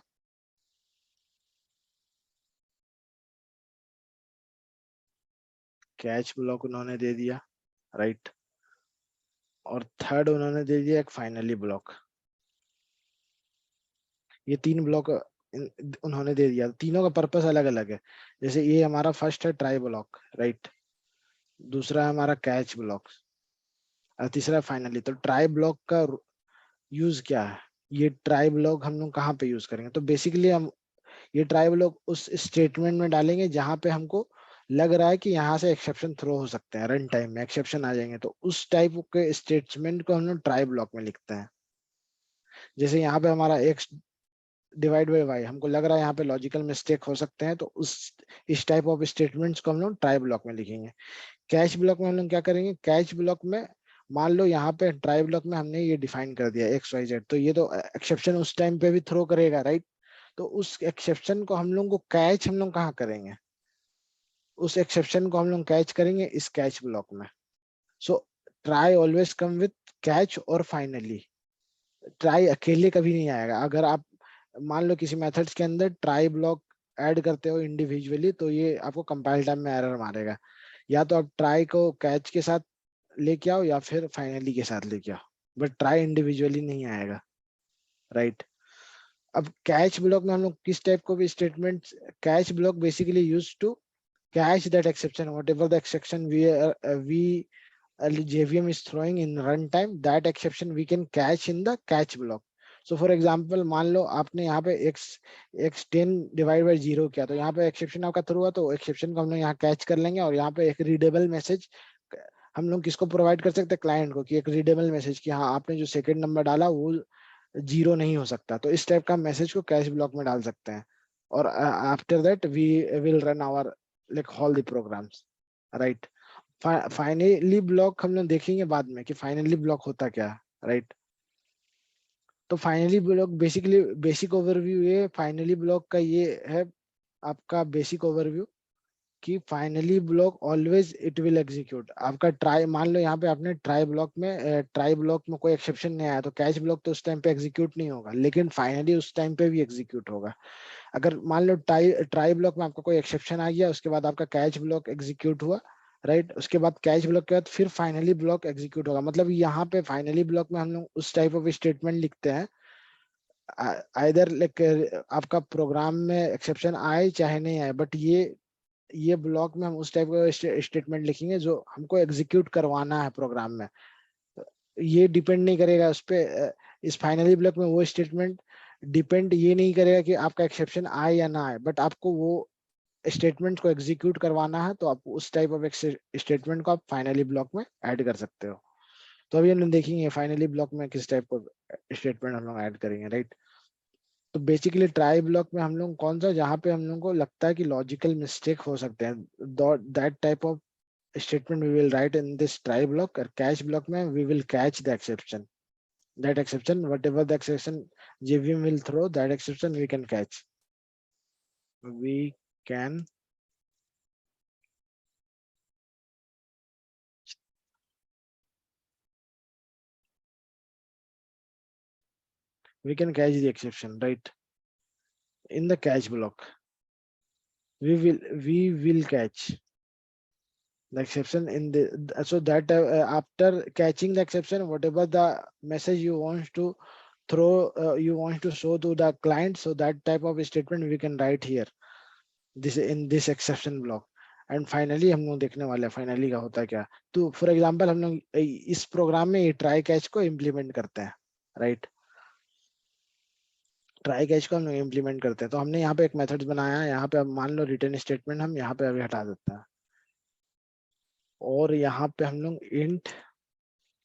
कैच ब्लॉक उन्होंने दे दिया, राइट। और थर्ड उन्होंने दे दिया एक फाइनली ब्लॉक। ये 3 ब्लॉक उन्होंने दे दिया। तीनों का पर्पस अलग अलग है। जैसे ये हमारा फर्स्ट है ट्राई ब्लॉक, राइट। दूसरा है हमारा कैच ब्लॉक और तीसरा फाइनली। तो ट्राई ब्लॉक का यूज क्या है, ये ट्राई ब्लॉक हम लोग कहाँ पे यूज करेंगे? तो बेसिकली हम ये ट्राई ब्लॉक उस स्टेटमेंट में डालेंगे जहां पे हमको लग रहा है कि यहाँ से एक्सेप्शन थ्रो हो सकते हैं, रन टाइम में एक्सेप्शन आ जाएंगे, तो उस टाइप के स्टेटमेंट को हम लोग ट्राई ब्लॉक में लिखते हैं। जैसे यहाँ पे हमारा एक्स डिवाइड बाई वाई, हमको लग रहा है यहाँ पे लॉजिकल मिस्टेक हो सकते हैं, तो उस इस टाइप ऑफ स्टेटमेंट्स को हम लोग ट्राई ब्लॉक में लिखेंगे। कैच ब्लॉक में हम लोग क्या करेंगे, कैच ब्लॉक में मान लो यहाँ पे ट्राई ब्लॉक में हमने ये डिफाइन कर दिया XYZ, तो ये तो एक्सेप्शन उस टाइम पे भी थ्रो करेगा, राइट। तो उस एक्सेप्शन को हम लोग को कैच हम लोग कहाँ करेंगे, उस एक्सेप्शन को हम लोग कैच करेंगे इस कैच ब्लॉक में। So try always come with catch और फाइनली। ट्राई अकेले कभी नहीं आएगा। अगर आप मान लो किसी मेथड्स के अंदर ट्राई ब्लॉक ऐड करते हो इंडिविजुअली, तो ये आपको कंपाइल टाइम में एरर मारेगा। या तो आप ट्राई को कैच के साथ लेके आओ या फिर फाइनली के साथ लेके आओ, बट ट्राई इंडिविजुअली नहीं आएगा, राइट। अब कैच ब्लॉक में हम लोग किस टाइप को भी statement, catch block basically use to catch that exception, whatever the exception we JVM is throwing in runtime, that exception we can catch in the catch block. So for example, मान लो आपने यहाँ पे x 10 divide by 0 किया, तो यहाँ पे exception आपका थ्रू हुआ, तो एक्सेप्शन को हम लोग यहाँ कैच कर लेंगे और यहाँ पे एक रीडेबल मैसेज हम लोग किसको प्रोवाइड कर सकते हैं, क्लाइंट को, कि एक रीडेबल मैसेज कि हाँ आपने जो सेकंड नंबर डाला वो 0 नहीं हो सकता। तो इस टाइप का मैसेज को कैश ब्लॉक में डाल सकते हैं। और after that we will run our like all the programs, right. Finally block हम लोग देखेंगे बाद में कि फाइनली ब्लॉक होता क्या है, राइट। तो finally block basically basic overview, ये फाइनली ब्लॉक का ये है आपका बेसिक ओवरव्यू कि finally block always it will execute आपका ट्राई। मान लो यहाँ पे आपने ट्राई ब्लॉक में कोई एक्सेप्शन नहीं आया, तो कैच ब्लॉक तो उस टाइम पे एग्जीक्यूट नहीं होगा, लेकिन फाइनली उस टाइम पे भी एग्जीक्यूट होगा। अगर मान लो ट्राई ब्लॉक में आपका कोई एक्सेप्शन आ गया, उसके बाद आपका कैच ब्लॉक एग्जीक्यूट हुआ, राइट। उसके बाद कैच ब्लॉक के बाद फिर फाइनली ब्लॉक एग्जीक्यूट होगा। मतलब यहाँ पे फाइनली ब्लॉक में हम लोग उस टाइप ऑफ स्टेटमेंट लिखते हैं, आइदर लाइक आपका प्रोग्राम में एक्सेप्शन आए चाहे नहीं आए, बट ये ब्लॉक में हम उस टाइप का स्टेटमेंट लिखेंगे जो हमको एग्जीक्यूट करवाना है प्रोग्राम में। ये डिपेंड नहीं करेगा उस पे, इस फाइनली ब्लॉक में वो स्टेटमेंट डिपेंड ये नहीं करेगा कि आपका एक्सेप्शन आए या ना आए, बट आपको वो स्टेटमेंट को एग्जीक्यूट करवाना है, तो आप उस टाइप ऑफ स्टेटमेंट को आप फाइनली ब्लॉक में ऐड कर सकते हो। तो अभी हम लोग देखेंगे फाइनली ब्लॉक में किस टाइप का स्टेटमेंट हम लोग ऐड करेंगे, राइट। तो बेसिकली ट्राई ब्लॉक में हम लोग कौन सा, जहाँ पे हम लोग को लगता है कि लॉजिकल मिस्टेक हो सकते हैं, that type of statement we will write in this try block, or catch block में we will catch the exception, that exception whatever the exception JVM will throw, that exception we can catch, we can catch the exception, right, in the catch block. We will catch the exception in the, so that after catching the exception, whatever the message you want to throw, you want to show to the client, so that type of statement we can write here, this in this exception block. And finally हम लोग देखने वाले हैं finally का होता है क्या। तो फॉर एग्जांपल हम लोग इस प्रोग्राम में ये ट्राई कैच को इम्प्लीमेंट करते हैं, राइट। ट्राई कैच को हम लोग इम्प्लीमेंट करते हैं। तो हमने यहाँ पे एक मेथड बनाया है, यहाँ पे अब मान लो रिटर्न स्टेटमेंट हम यहाँ पे अभी हटा देते हैं, और यहाँ पे हम लोग int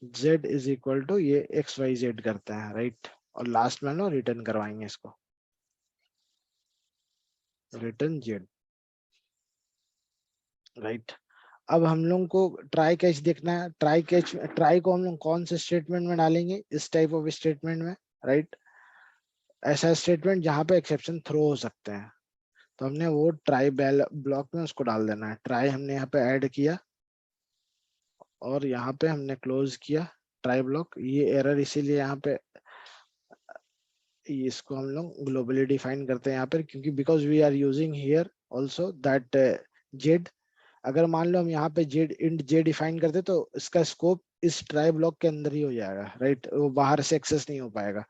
z is equal to ये xyz करते हैं, राइट। और लास्ट में हम लोग रिटर्न करवाएंगे इसको, रिटर्न z, राइट। अब हम लोग को ट्राई कैच देखना है। ट्राई को हम लोग कौन से स्टेटमेंट में डालेंगे, इस टाइप ऑफ स्टेटमेंट में, राइट। ऐसा स्टेटमेंट जहाँ पे एक्सेप्शन थ्रो हो सकते हैं, तो हमने वो ट्राई ब्लॉक में उसको डाल देना है। ट्राई हमने यहाँ पे ऐड किया और यहाँ पे हमने क्लोज किया ट्राई ब्लॉक। ये एरर इसीलिए यहाँ पे, इसको हम लोग ग्लोबली डिफाइन करते हैं यहाँ पर, क्योंकि because we are using here also that z. अगर मान लो हम यहाँ पे जेड इंट जे डिफाइन करते तो इसका स्कोप इस ट्राई ब्लॉक के अंदर ही हो जाएगा, राइट। वो बाहर से एक्सेस नहीं हो पाएगा।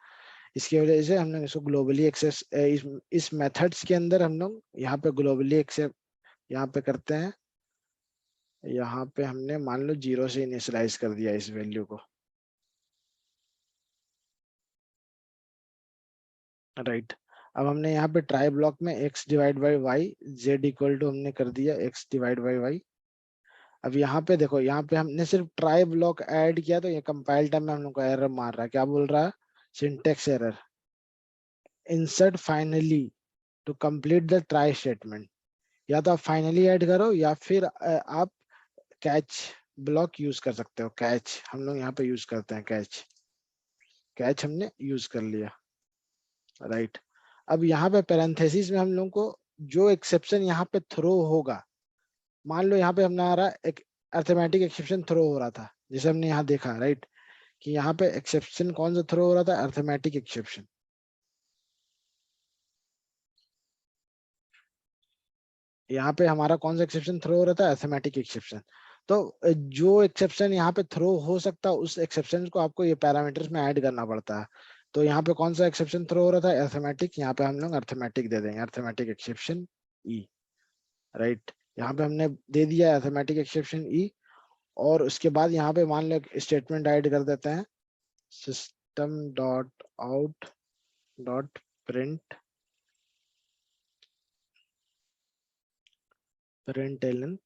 इसकी वजह से हम लोग इसको ग्लोबली एक्सेस, इस मेथड्स के अंदर हम लोग यहाँ पे ग्लोबली एक्सेस यहाँ पे करते हैं। यहाँ पे हमने मान लो 0 से इनिशियलाइज कर दिया इस वैल्यू को, राइट। अब हमने यहाँ पे ट्राई ब्लॉक में x divide by y, z equal to हमने कर दिया x डिवाइड बाई वाई। अब यहाँ पे देखो, यहाँ पे हमने सिर्फ ट्राई ब्लॉक ऐड किया, तो ये कंपाइल टाइम में हम लोग को एरर मार रहा है। क्या बोल रहा है, syntax error, insert finally to complete the try statement. या तो आप फाइनली ऐड करो या फिर आप कैच ब्लॉक यूज कर सकते हो। कैच हम लोग यहाँ पे यूज करते हैं, कैच। कैच हमने यूज कर लिया, राइट। अब यहाँ पे पैरेंथेसिस में हम लोग को जो एक्सेप्शन यहाँ पे थ्रो होगा, मान लो यहाँ पे हमारा एक अर्थमेटिक एक्सेप्शन थ्रो हो रहा था, जैसे हमने यहाँ देखा, राइट, कि यहाँ पे एक्सेप्शन कौन सा थ्रो हो रहा था, अर्थमेटिक एक्सेप्शन। यहाँ पे हमारा कौन सा एक्सेप्शन थ्रो हो रहा था, अर्थमेटिक एक्सेप्शन। तो जो एक्सेप्शन यहाँ पे थ्रो हो सकता है, उस एक्सेप्शन को आपको ये पैरामीटर्स में ऐड करना पड़ता है। तो यहाँ पे कौन सा एक्सेप्शन थ्रो हो रहा था, अर्थमेटिक। यहाँ पे हम लोग अर्थमेटिक दे देंगे, अर्थमेटिक एक्सेप्शन ई, राइट। यहाँ पे हमने दे दिया अर्थमेटिक एक्सेप्शन ई। और उसके बाद यहाँ पे मान लो स्टेटमेंट ऐड कर देते हैं, system dot out dot print println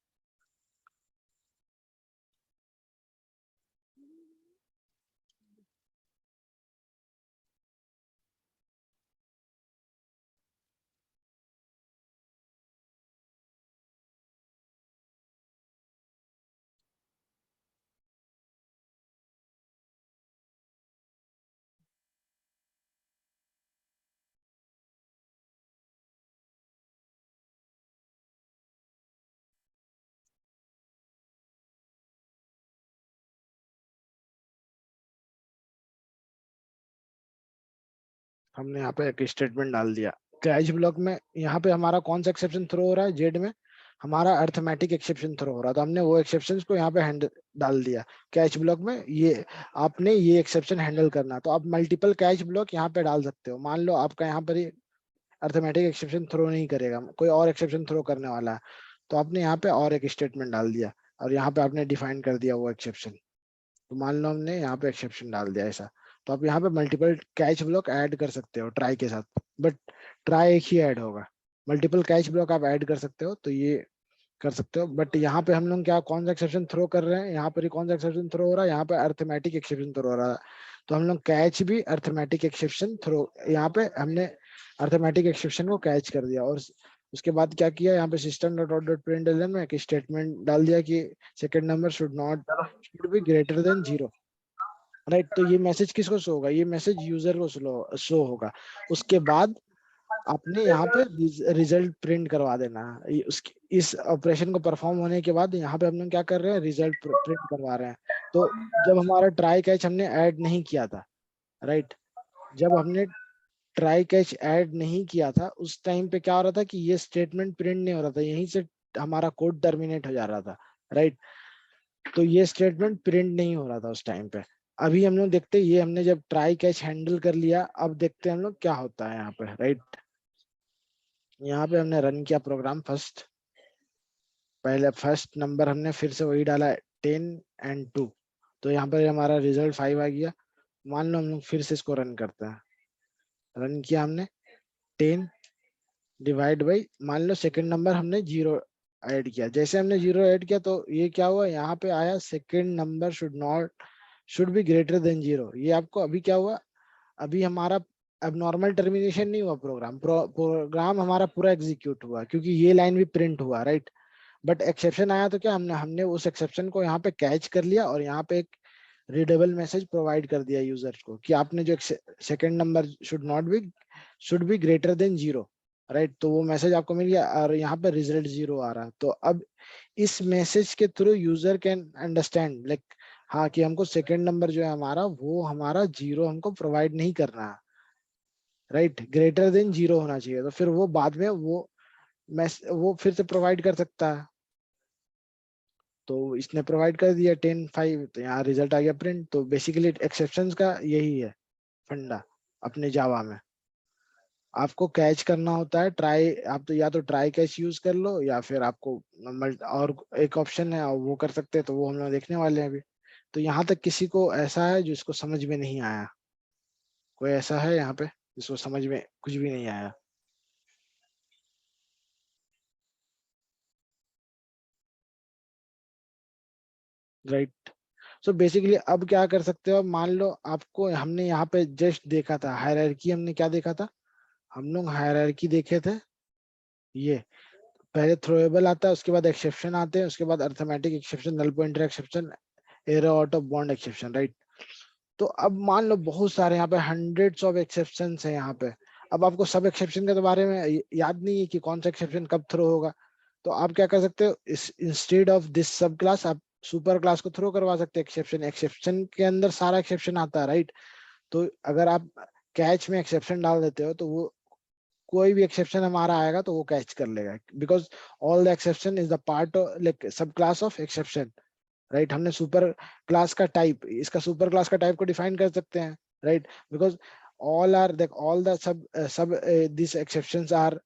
हमने यहाँ पे एक स्टेटमेंट डाल दिया। कैच ब्लॉक में यहाँ पे हमारा कौन सा एक्सेप्शन थ्रो हो रहा है, जेड में हमारा अर्थमेटिक एक्सेप्शन थ्रो हो रहा था। हमने वो एक्सेप्शन को यहाँ पे हैंडल डाल दिया कैच ब्लॉक में। ये आपने ये एक्सेप्शन हैंडल करना, तो आप मल्टीपल कैच ब्लॉक यहाँ पे डाल सकते हो। मान लो आपका यहाँ पर अर्थमेटिक एक्सेप्शन थ्रो नहीं करेगा, कोई और एक्सेप्शन थ्रो करने वाला है, तो आपने यहाँ पे और एक स्टेटमेंट डाल दिया और यहाँ पे आपने डिफाइन कर दिया वो एक्सेप्शन। तो मान लो हमने यहाँ पे एक्सेप्शन डाल दिया ऐसा, तो आप यहाँ पे मल्टीपल कैच ब्लॉक ऐड कर सकते हो ट्राई के साथ, बट ट्राई एक ही ऐड होगा। मल्टीपल कैच ब्लॉक आप ऐड कर सकते हो, तो ये कर सकते हो। बट यहाँ पे हम लोग क्या कौन सा एक्सेप्शन थ्रो कर रहे हैं, यहाँ पर ही कौन सा एक्सेप्शन थ्रो हो रहा है, यहाँ पे अर्थमेटिक एक्सेप्शन थ्रो हो रहा है। तो हम लोग कैच भी अर्थमेटिक एक्सेप्शन थ्रो, यहाँ पे हमने अर्थमेटिक एक्सेप्शन को कैच कर दिया। और उसके बाद क्या किया, यहाँ पे system dot out dot println में एक स्टेटमेंट डाल दिया कि second number should be greater than 0, right. तो ये मैसेज किसको शो होगा, ये मैसेज यूजर को शो होगा। उसके बाद आपने यहाँ पे रिजल्ट प्रिंट करवा देना है। उसकी इस ऑपरेशन को परफॉर्म होने के बाद यहाँ पे हम लोग क्या कर रहे हैं, रिजल्ट प्रिंट करवा रहे हैं। तो जब हमारा ट्राई कैच हमने ऐड नहीं किया था, राइट, जब हमने ट्राई कैच ऐड नहीं किया था उस टाइम पे क्या हो रहा था कि ये स्टेटमेंट प्रिंट नहीं हो रहा था, यहीं से हमारा कोड टर्मिनेट हो जा रहा था, राइट। तो ये स्टेटमेंट प्रिंट नहीं हो रहा था उस टाइम पे। अभी हम लोग देखते हैं, ये हमने जब ट्राई कैच हैंडल कर लिया, अब देखते हैं हम लोग क्या होता है यहाँ पे, राइट। यहाँ पे हमने रन किया प्रोग्राम फर्स्ट, पहले फर्स्ट नंबर हमने फिर से वही डाला 10 and 2, तो यहाँ पर हमारा रिजल्ट 5 आ गया। मान लो हम लोग फिर से इसको रन करते हैं, रन किया हमने, 10 डिवाइड बाई, मान लो सेकंड नंबर हमने 0 ऐड किया, जैसे हमने 0 ऐड किया तो ये क्या हुआ, यहाँ पे आया second number should be greater than 0। ये आपको अभी क्या हुआ, अभी हमारा अब नॉर्मल टर्मिनेशन नहीं हुआ, प्रोग्राम हमारा पूरा एग्जीक्यूट हुआ क्योंकि ये लाइन भी प्रिंट हुआ, राइट। बट एक्सेप्शन आया तो क्या हमने हमने उस एक्सेप्शन को यहाँ पे कैच कर लिया और यहाँ पे एक रीडेबल मैसेज प्रोवाइड कर दिया यूजर को कि आपने जो second number should be greater than 0, right. तो वो मैसेज आपको मिल गया और यहाँ पे रिजल्ट 0 आ रहा है। तो अब इस मैसेज के through user can understand like, हाँ, कि हमको सेकंड नंबर जो है हमारा वो हमारा 0 हमको प्रोवाइड नहीं करना है, राइट, ग्रेटर देन 0 होना चाहिए। तो फिर वो बाद में वो फिर से प्रोवाइड कर सकता है। तो इसने प्रोवाइड कर दिया 10 5, तो यहाँ रिजल्ट आ गया प्रिंट। तो बेसिकली एक्सेप्शंस का यही है फंडा अपने जावा में। आपको कैच करना होता है ट्राई, आप तो या तो ट्राई कैच यूज कर लो या फिर आपको और एक ऑप्शन है और वो कर सकते हैं, तो वो हम लोग देखने वाले हैं अभी। तो यहाँ तक किसी को ऐसा है जिसको समझ में नहीं आया? कोई ऐसा है यहाँ पे जिसको समझ में कुछ भी नहीं आया? राइट। सो बेसिकली अब क्या कर सकते हो, मान लो आपको, हमने यहाँ पे जस्ट देखा था हायरार्की, हमने क्या देखा था, हम लोग हायरार्की देखे थे। ये पहले थ्रोएबल आता है, उसके बाद एक्सेप्शन आते हैं, उसके बाद arithmetic exception, null pointer exception, error out of bound exception, right. तो अब मान लो बहुत सारे यहाँ पे हंड्रेड्स ऑफ एक्सेप्शन है यहाँ पे। अब आपको सब एक्सेप्शन के बारे में याद नहीं है कि कौन सा एक्सेप्शन कब थ्रो होगा। तो आप क्या कर सकते हो, इंस्टेड ऑफ दिस सब क्लास आप सुपर क्लास को थ्रो करवा सकते हैं। एक्सेप्शन एक्सेप्शन के अंदर सारा एक्सेप्शन आता है, राइट। तो अगर आप कैच में एक्सेप्शन डाल देते हो तो वो कोई भी एक्सेप्शन हमारा आएगा तो वो कैच कर लेगा, because all the exception is the part like sub class of exception, right. हमने सुपर क्लास का टाइप, इसका सुपर क्लास का टाइप को डिफाइन कर सकते हैं, right, because all the sub this exceptions are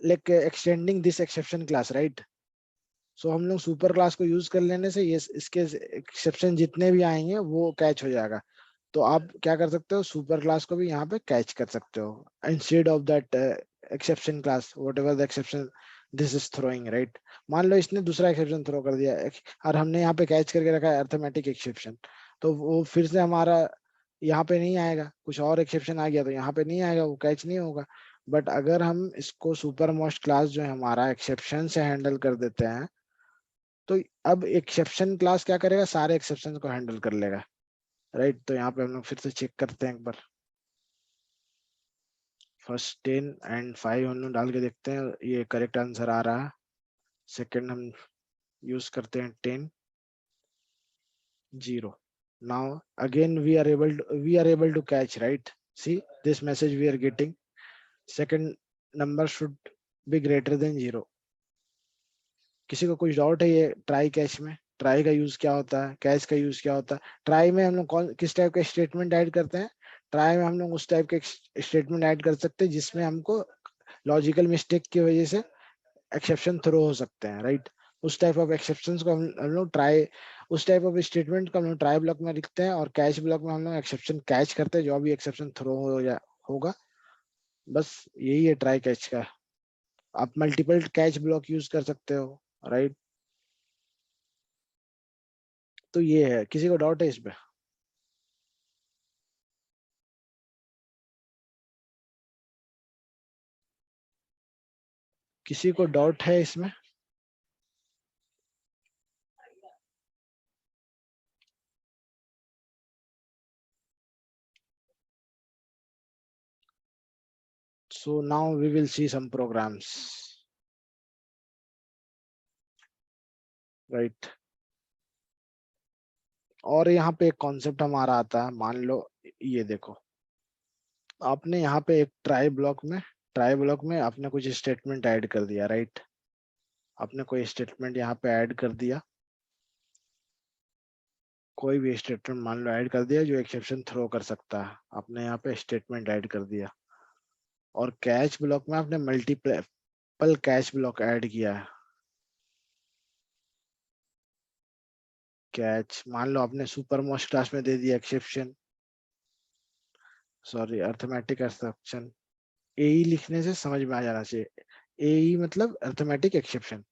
like extending this exception class, right. So हम लोग सुपर क्लास को यूज कर लेने से ये इसके एक्सेप्शन जितने भी आएंगे वो कैच हो जाएगा। तो आप क्या कर सकते हो, सुपर क्लास को भी यहाँ पे कैच कर सकते हो instead of that exception class, what ever the exception this is throwing, right. मान लो इसने दूसरा एक्सेप्शन थ्रो कर दिया और हमने यहाँ पे कैच करके रखा है अर्थमेटिक एक्सेप्शन, तो वो फिर से हमारा यहाँ पे नहीं आएगा, कुछ और एक्सेप्शन आ गया तो यहाँ पे नहीं आएगा, वो कैच नहीं होगा। बट अगर हम इसको सुपर मोस्ट क्लास जो है हमारा एक्सेप्शन से हैंडल कर देते हैं, तो अब एक्सेप्शन क्लास क्या करेगा, सारे एक्सेप्शन को हैंडल कर लेगा, राइट। तो यहाँ पे हम लोग फिर से चेक करते हैं एक बार, फर्स्ट 10 and 5 हम लोग डाल के देखते हैं, ये करेक्ट आंसर आ रहा है। सेकंड हम यूज करते हैं 10 0। now again we are able to catch, right? See this message we are getting, second number should be greater than 0। किसी को कुछ डाउट है ये ट्राई कैच में, ट्राई का यूज क्या होता है, कैच का यूज क्या होता है? ट्राई में हम लोग किस टाइप का स्टेटमेंट ऐड करते हैं? ट्राई में हम लोग उस टाइप के स्टेटमेंट ऐड कर सकते हैं जिसमें हमको लॉजिकल मिस्टेक की वजह से एक्सेप्शन थ्रो हो सकते हैं, राइट। उस टाइप ऑफ एक्सेप्शंस को हम लोग ट्राई, उस टाइप ऑफ स्टेटमेंट को हम लोग ट्राई ब्लॉक में लिखते हैं और कैच ब्लॉक में हम लोग एक्सेप्शन कैच करते हैं, जो भी एक्सेप्शन थ्रो होगा। बस यही है ट्राई कैच का। आप मल्टीपल कैच ब्लॉक यूज कर सकते हो, राइट। तो ये है, किसी को डाउट है इसमें? किसी को डाउट है इसमें? So now we will see some programs, right। और यहाँ पे एक कॉन्सेप्ट हमारा आता है, मान लो ये देखो, आपने यहाँ पे एक ट्राई ब्लॉक में आपने कुछ स्टेटमेंट ऐड कर दिया, राइट। आपने कोई स्टेटमेंट यहाँ पे ऐड कर दिया, कोई भी स्टेटमेंट मान लो ऐड कर दिया जो एक्सेप्शन थ्रो कर सकता है, आपने यहाँ पे स्टेटमेंट ऐड कर दिया। और कैच ब्लॉक में आपने मल्टीपल कैच ब्लॉक ऐड किया है। कैच मान लो आपने सुपर मोस्ट क्लास में दे दिया एक्सेप्शन, सॉरी अर्थमेटिक एक्सेप्शन, एई लिखने से समझ में आ जाना चाहिए। एई मतलब अर्थमेटिक एक्सेप्शन,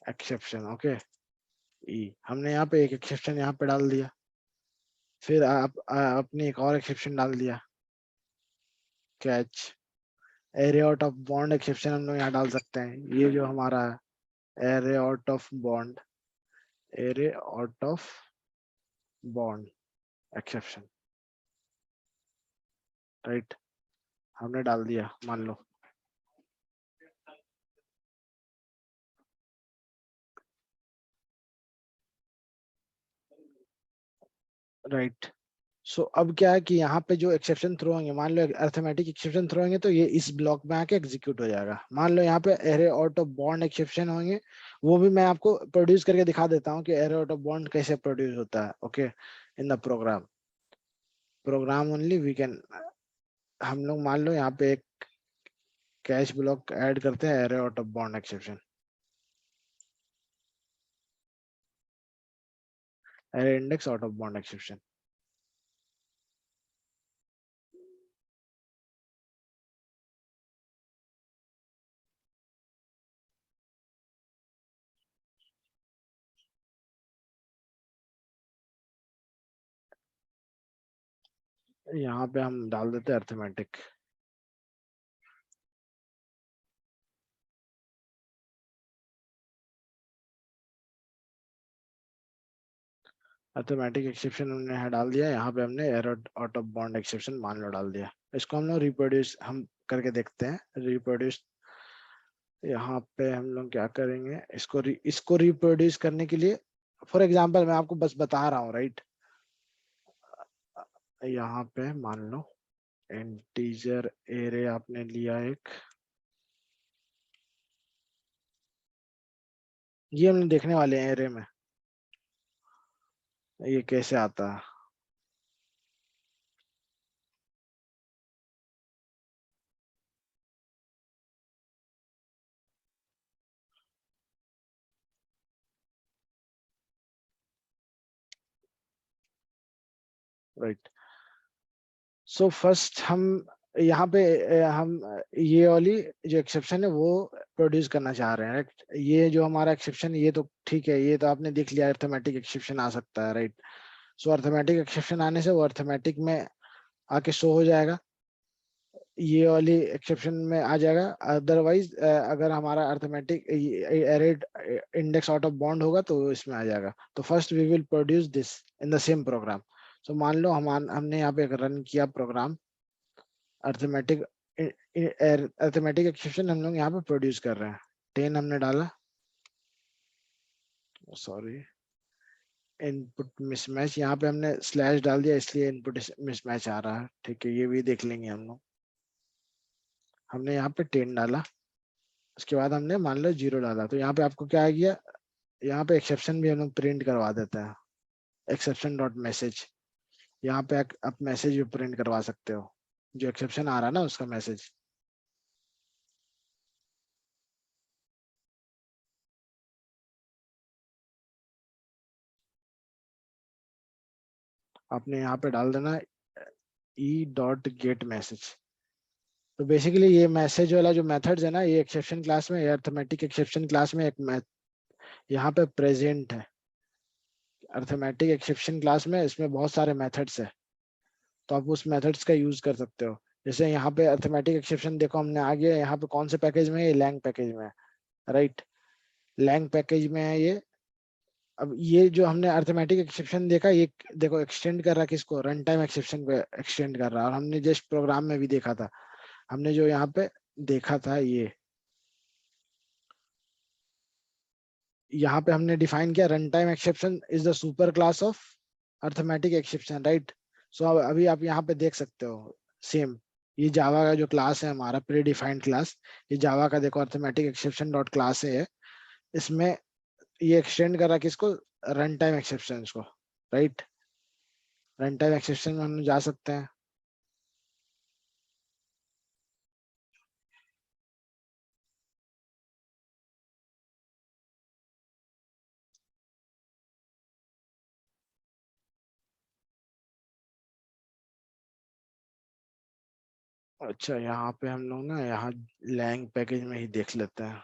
एक्सेप्शन ओके। ई हमने यहाँ पे एक एक्सेप्शन यहाँ पे डाल दिया, फिर आप अपने एक और एक्सेप्शन डाल दिया, catch. Array out of bond exception हम लोग यहाँ डाल सकते हैं, ये जो हमारा array out of bond, array out of bond exception, right, हमने डाल दिया मान लो। राइट, सो अब क्या है कि यहाँ पे जो एक्सेप्शन थ्रो होंगे, मान लो अर्थमेटिक एक्सेप्शन थ्रो होंगे तो ये इस ब्लॉक में आके एग्जीक्यूट हो जाएगा। मान लो यहाँ पे array out of bond exception होंगे, वो भी मैं आपको प्रोड्यूस करके दिखा देता हूँ कि एरे आउट ऑफ बॉन्ड कैसे प्रोड्यूस होता है। Okay, in the program, program only we can, हम लोग मान लो यहाँ पे एक कैश ब्लॉक ऐड करते हैं, array out of bond exception, array index out of bond exception. यहाँ पे हम डाल देते हैं अर्थमेटिक, अर्थमेटिक एक्सेप्शन हमने यहाँ डाल दिया, यहाँ पे हमने error out of bond exception मान लो डाल दिया। इसको हम लोग रिप्रोड्यूस हम करके देखते हैं, रिप्रोड्यूस। यहाँ पे हम लोग क्या करेंगे, इसको रिप्रोड्यूस करने के लिए, फॉर एग्जांपल मैं आपको बस बता रहा हूँ, राइट। यहाँ पे मान लो इंटीजर एरे आपने लिया एक, ये हम देखने वाले हैं एरे में ये कैसे आता है। राइट, सो फर्स्ट हम यहाँ पे हम ये वाली जो एक्सेप्शन है वो प्रोड्यूस करना चाह रहे हैं, राइट। ये जो हमारा एक्सेप्शन, ये तो ठीक है, ये तो आपने देख लिया अर्थमेटिक एक्सेप्शन आ सकता है, राइट। सो अर्थमेटिक एक्सेप्शन आने से वो अर्थमेटिक में आके शो हो जाएगा, ये वाली एक्सेप्शन में आ जाएगा। अदरवाइज अगर हमारा arithmetic array index out of bound होगा तो वो इसमें आ जाएगा। तो first we will produce this in the same program. So मान लो हमने यहाँ पे एक रन किया प्रोग्राम, अर्थमेटिक अर्थमेटिक एक्सेप्शन हम लोग यहाँ पे प्रोड्यूस कर रहे हैं, 10 हमने डाला, सॉरी इनपुट मिसमैच, यहाँ पे हमने स्लैश डाल दिया इसलिए इनपुट मिसमैच आ रहा है, ठीक है, ये भी देख लेंगे हम लोग। हमने यहाँ पे 10 डाला, उसके बाद हमने मान लो 0 डाला, तो यहाँ पे आपको क्या आ गया, यहाँ पे एक्सेप्शन भी हम लोग प्रिंट करवा देते हैं, एक्सेप्शन डॉट मैसेज। यहाँ पे आप मैसेज भी प्रिंट करवा सकते हो, जो एक्सेप्शन आ रहा है ना उसका मैसेज। आपने यहाँ पे डाल देना ई डॉट गेट मैसेज। तो बेसिकली ये मैसेज वाला जो मेथड्स है ना, ये एक्सेप्शन क्लास में, अर्थमेटिक एक्सेप्शन क्लास में एक यहाँ पे प्रेजेंट है। अर्थमेटिक एक्सेप्शन क्लास में इसमें बहुत सारे मेथड्स है, तो आप उस मेथड्स का यूज कर सकते हो। जैसे यहाँ पे अर्थमेटिक एक्सेप्शन देखो हमने आ गया, यहाँ पे कौन से पैकेज में है, ये लैंग पैकेज में है, राइट, लैंग पैकेज में है ये। अब ये जो हमने अर्थमेटिक एक्सेप्शन देखा, ये देखो एक्सटेंड कर रहा है किसको, रन टाइम एक्सेप्शन पे एक्सटेंड कर रहा है। और हमने जस्ट प्रोग्राम में भी देखा था, हमने जो यहाँ पे देखा था, ये यहाँ पे हमने डिफाइन किया, run time exception is the super class of arithmetic exception, right. So अभी आप यहाँ पे देख सकते हो सेम, ये जावा का जो क्लास है हमारा प्री डिफाइंड क्लास, ये जावा का देखो अर्थमेटिक एक्सेप्शन डॉट क्लास है, इसमें ये एक्सटेंड कर रहा है किसको, रन टाइम एक्सेप्शन को, राइट। रन टाइम एक्सेप्शन में हम जा सकते हैं। अच्छा, यहाँ पे हम लोग ना यहाँ लैंग पैकेज में ही देख लेते हैं।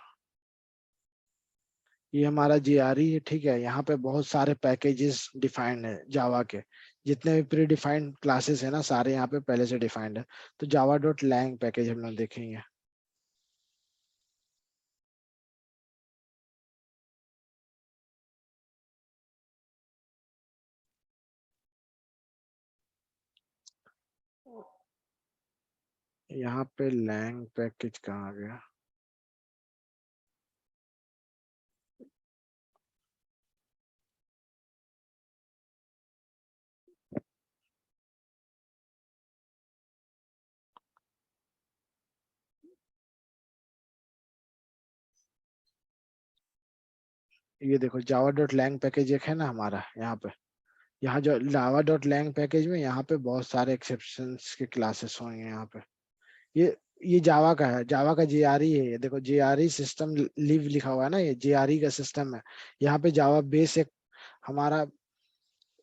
ये हमारा JRE है, ठीक है। यहाँ पे बहुत सारे पैकेजेस डिफाइंड है जावा के। जितने भी प्री डिफाइंड क्लासेस है ना, सारे यहाँ पे पहले से डिफाइंड है। तो java.lang पैकेज हम लोग देखेंगे। यहाँ पे lang पैकेज कहाँ गया? ये देखो java.lang पैकेज एक है ना हमारा यहाँ पे। यहाँ जो java.lang पैकेज में यहाँ पे बहुत सारे एक्सेप्शंस के क्लासेस होंगे यहाँ पे। ये जावा का है, जावा का JRE है। ये देखो JRE सिस्टम लिव लिखा हुआ है ना, ये JRE का सिस्टम है। यहाँ पे जावा बेस एक हमारा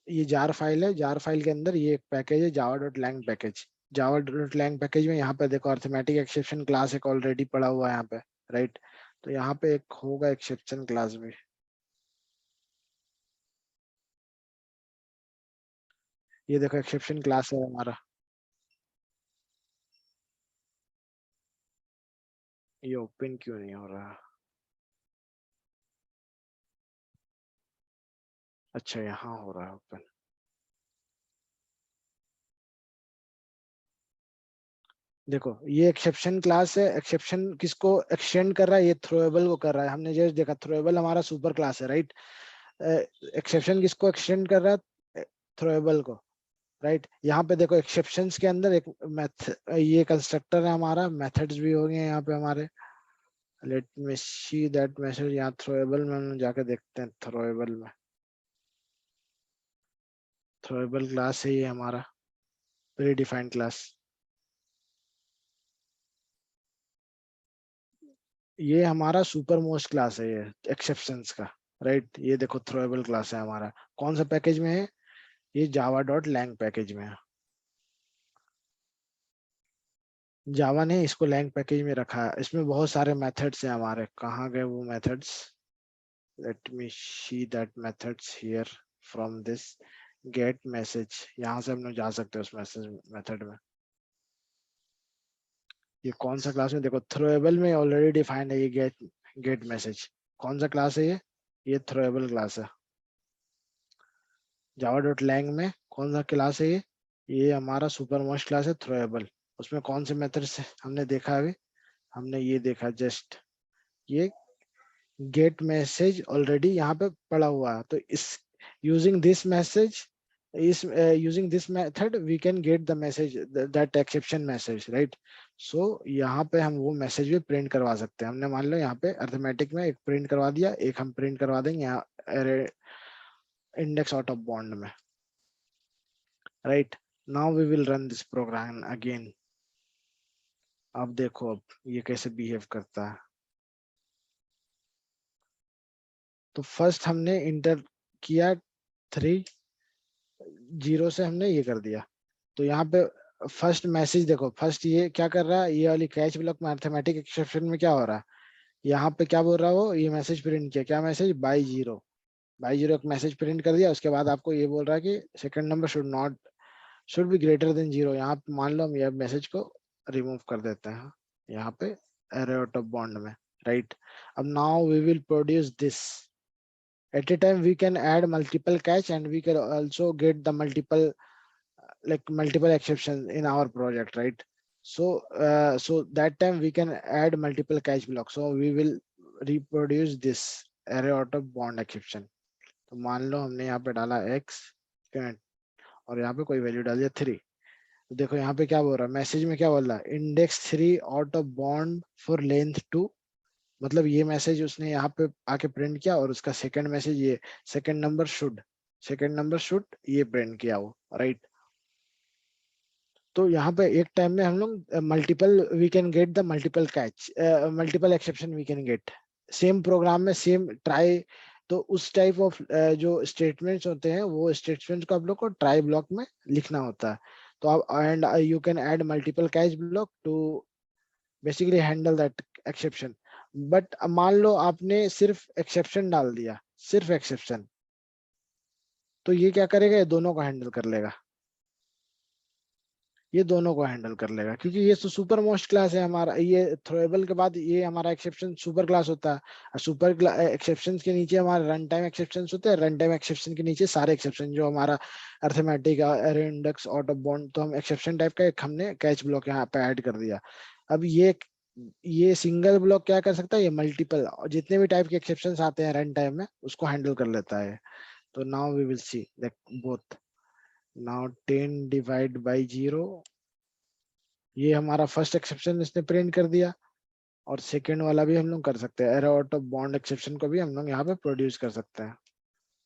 ये जार फाइल है। जार फाइल के अंदर ये एक पैकेज है java.lang पैकेज। java.lang पैकेज में यहाँ पे देखो अर्थमेटिक एक्सेप्शन क्लास एक ऑलरेडी पड़ा हुआ है यहाँ पे, राइट। तो यहाँ पे एक होगा एक्सेप्शन क्लास भी। ये देखो एक्सेप्शन क्लास है हमारा। ये ओपन क्यों नहीं हो रहा? अच्छा, यहाँ हो रहा है ओपन। देखो ये एक्सेप्शन क्लास है। एक्सेप्शन किसको एक्सटेंड कर रहा है? ये थ्रोएबल को कर रहा है। हमने जस्ट देखा थ्रोएबल हमारा सुपर क्लास है, राइट। एक्सेप्शन किसको एक्सटेंड कर रहा है? थ्रोएबल को, राइट। यहाँ पे देखो एक्सेप्शंस के अंदर एक ये कंस्ट्रक्टर है हमारा, मेथड्स भी हो गए यहाँ पे हमारे। Let me see that message. यहाँ थ्रोएबल में हम जाके देखते हैं। थ्रोएबल क्लास है ये हमारा प्री डिफाइंड क्लास। ये हमारा सुपर मोस्ट क्लास है ये एक्सेप्शंस का, राइट। ये देखो थ्रोएबल क्लास है हमारा। कौन सा पैकेज में है? ये java.lang पैकेज में है। जावा ने इसको lang पैकेज में रखा है। इसमें बहुत सारे मेथड्स हैं हमारे। कहाँ गए वो methods? Let me see that methods here from this gate message. यहाँ से हम लोग जा सकते हैं उस मैसेज मेथड में। ये कौन सा क्लास में? देखो थ्रोएबल में ऑलरेडी डिफाइंड है ये गेट मैसेज। कौन सा क्लास है ये थ्रोएबल क्लास है। java.lang में कौन सा क्लास है ये हमारा सुपर मोस्ट क्लास है थ्रोएबल। उसमें कौन से मेथड्स हमने देखा अभी? हमने ये देखा जस्ट ये गेट मैसेज ऑलरेडी यहाँ पे पड़ा हुआ है। तो इस यूजिंग दिस मैसेज इस using this method we can get the message that exception message, right. So यहाँ पे हम वो मैसेज भी प्रिंट करवा सकते हैं। हमने मान लो यहाँ पे अर्थमेटिक में एक प्रिंट करवा दिया, एक हम प्रिंट करवा देंगे यहाँ इंडेक्स आउट ऑफ बॉन्ड में, right. Now we will run this program again. अब देखो अब ये कैसे बिहेव करता है। तो फर्स्ट हमने इंटर किया 3 0 से हमने ये कर दिया। तो यहाँ पे फर्स्ट मैसेज देखो, फर्स्ट ये क्या कर रहा है? ये वाली कैच ब्लॉक में अर्थमेटिक एक्सेप्शन में क्या हो रहा है? यहाँ पे क्या बोल रहा है वो? ये मैसेज प्रिंट किया। क्या मैसेज? बाई जीरो एक मैसेज प्रिंट कर दिया। उसके बाद आपको ये बोल रहा है कि second number should be greater than 0। यहाँ पे मान लो हम ये मैसेज को रिमूव कर देते हैं यहाँ पे एरे आउट ऑफ बॉन्ड में, राइट। अब now we will produce this. at a time we can add multiple catch and we can also get the multiple exceptions in our project, right? So that time we can add multiple catch blocks. So we will reproduce this array out of bond exception. तो मान लो हमने यहाँ पे डाला x और यहाँ पे कोई वैल्यू डाल दिया 3। तो देखो यहाँ पे क्या बोल रहा है? मैसेज में क्या बोल रहा है? Index 3 out of bond for length 2। मतलब ये मैसेज उसने यहाँ पे आके प्रिंट किया और उसका सेकंड मैसेज ये सेकंड नंबर शुड ये प्रिंट किया वो, राइट। तो यहाँ पे एक टाइम में हम लोग multiple we can get the multiple exception we can get same program में सेम ट्राई। तो उस टाइप ऑफ जो स्टेटमेंट्स होते हैं वो स्टेटमेंट्स को आप लोग को ट्राई ब्लॉक में लिखना होता है। तो आप and you can add multiple catch block to basically handle that exception. But मान लो आपने सिर्फ एक्सेप्शन डाल दिया, सिर्फ एक्सेप्शन, तो ये क्या करेगा, ये दोनों को हैंडल कर लेगा, ये दोनों को हैंडल कर लेगा, क्योंकि ये तो सुपर मोस्ट क्लास है हमारा। ये थ्रोएबल के बाद ये हमारा एक्सेप्शन सुपर क्लास होता है, और सुपर एक्सेप्शन के नीचे हमारे रन टाइम एक्सेप्शन होते हैं, रन टाइम एक्सेप्शन के नीचे सारे एक्सेप्शन जो हमारा arithmetic, array index, out of bound. तो हम एक्सेप्शन टाइप का एक हमने कैच ब्लॉक यहाँ पे ऐड कर दिया। अब ये सिंगल ब्लॉक क्या कर सकता है, ये मल्टीपल जितने भी टाइप के एक्सेप्शन आते हैं रन टाइम में उसको हैंडल कर लेता है। तो now we will see that both. Now 10 divide by 0, ये हमारा फर्स्ट एक्सेप्शन इसने प्रिंट कर दिया, और सेकेंड वाला भी हम लोग कर सकते हैं, error out of bond exception को भी हम लोग यहाँ पे प्रोड्यूस कर सकते हैं।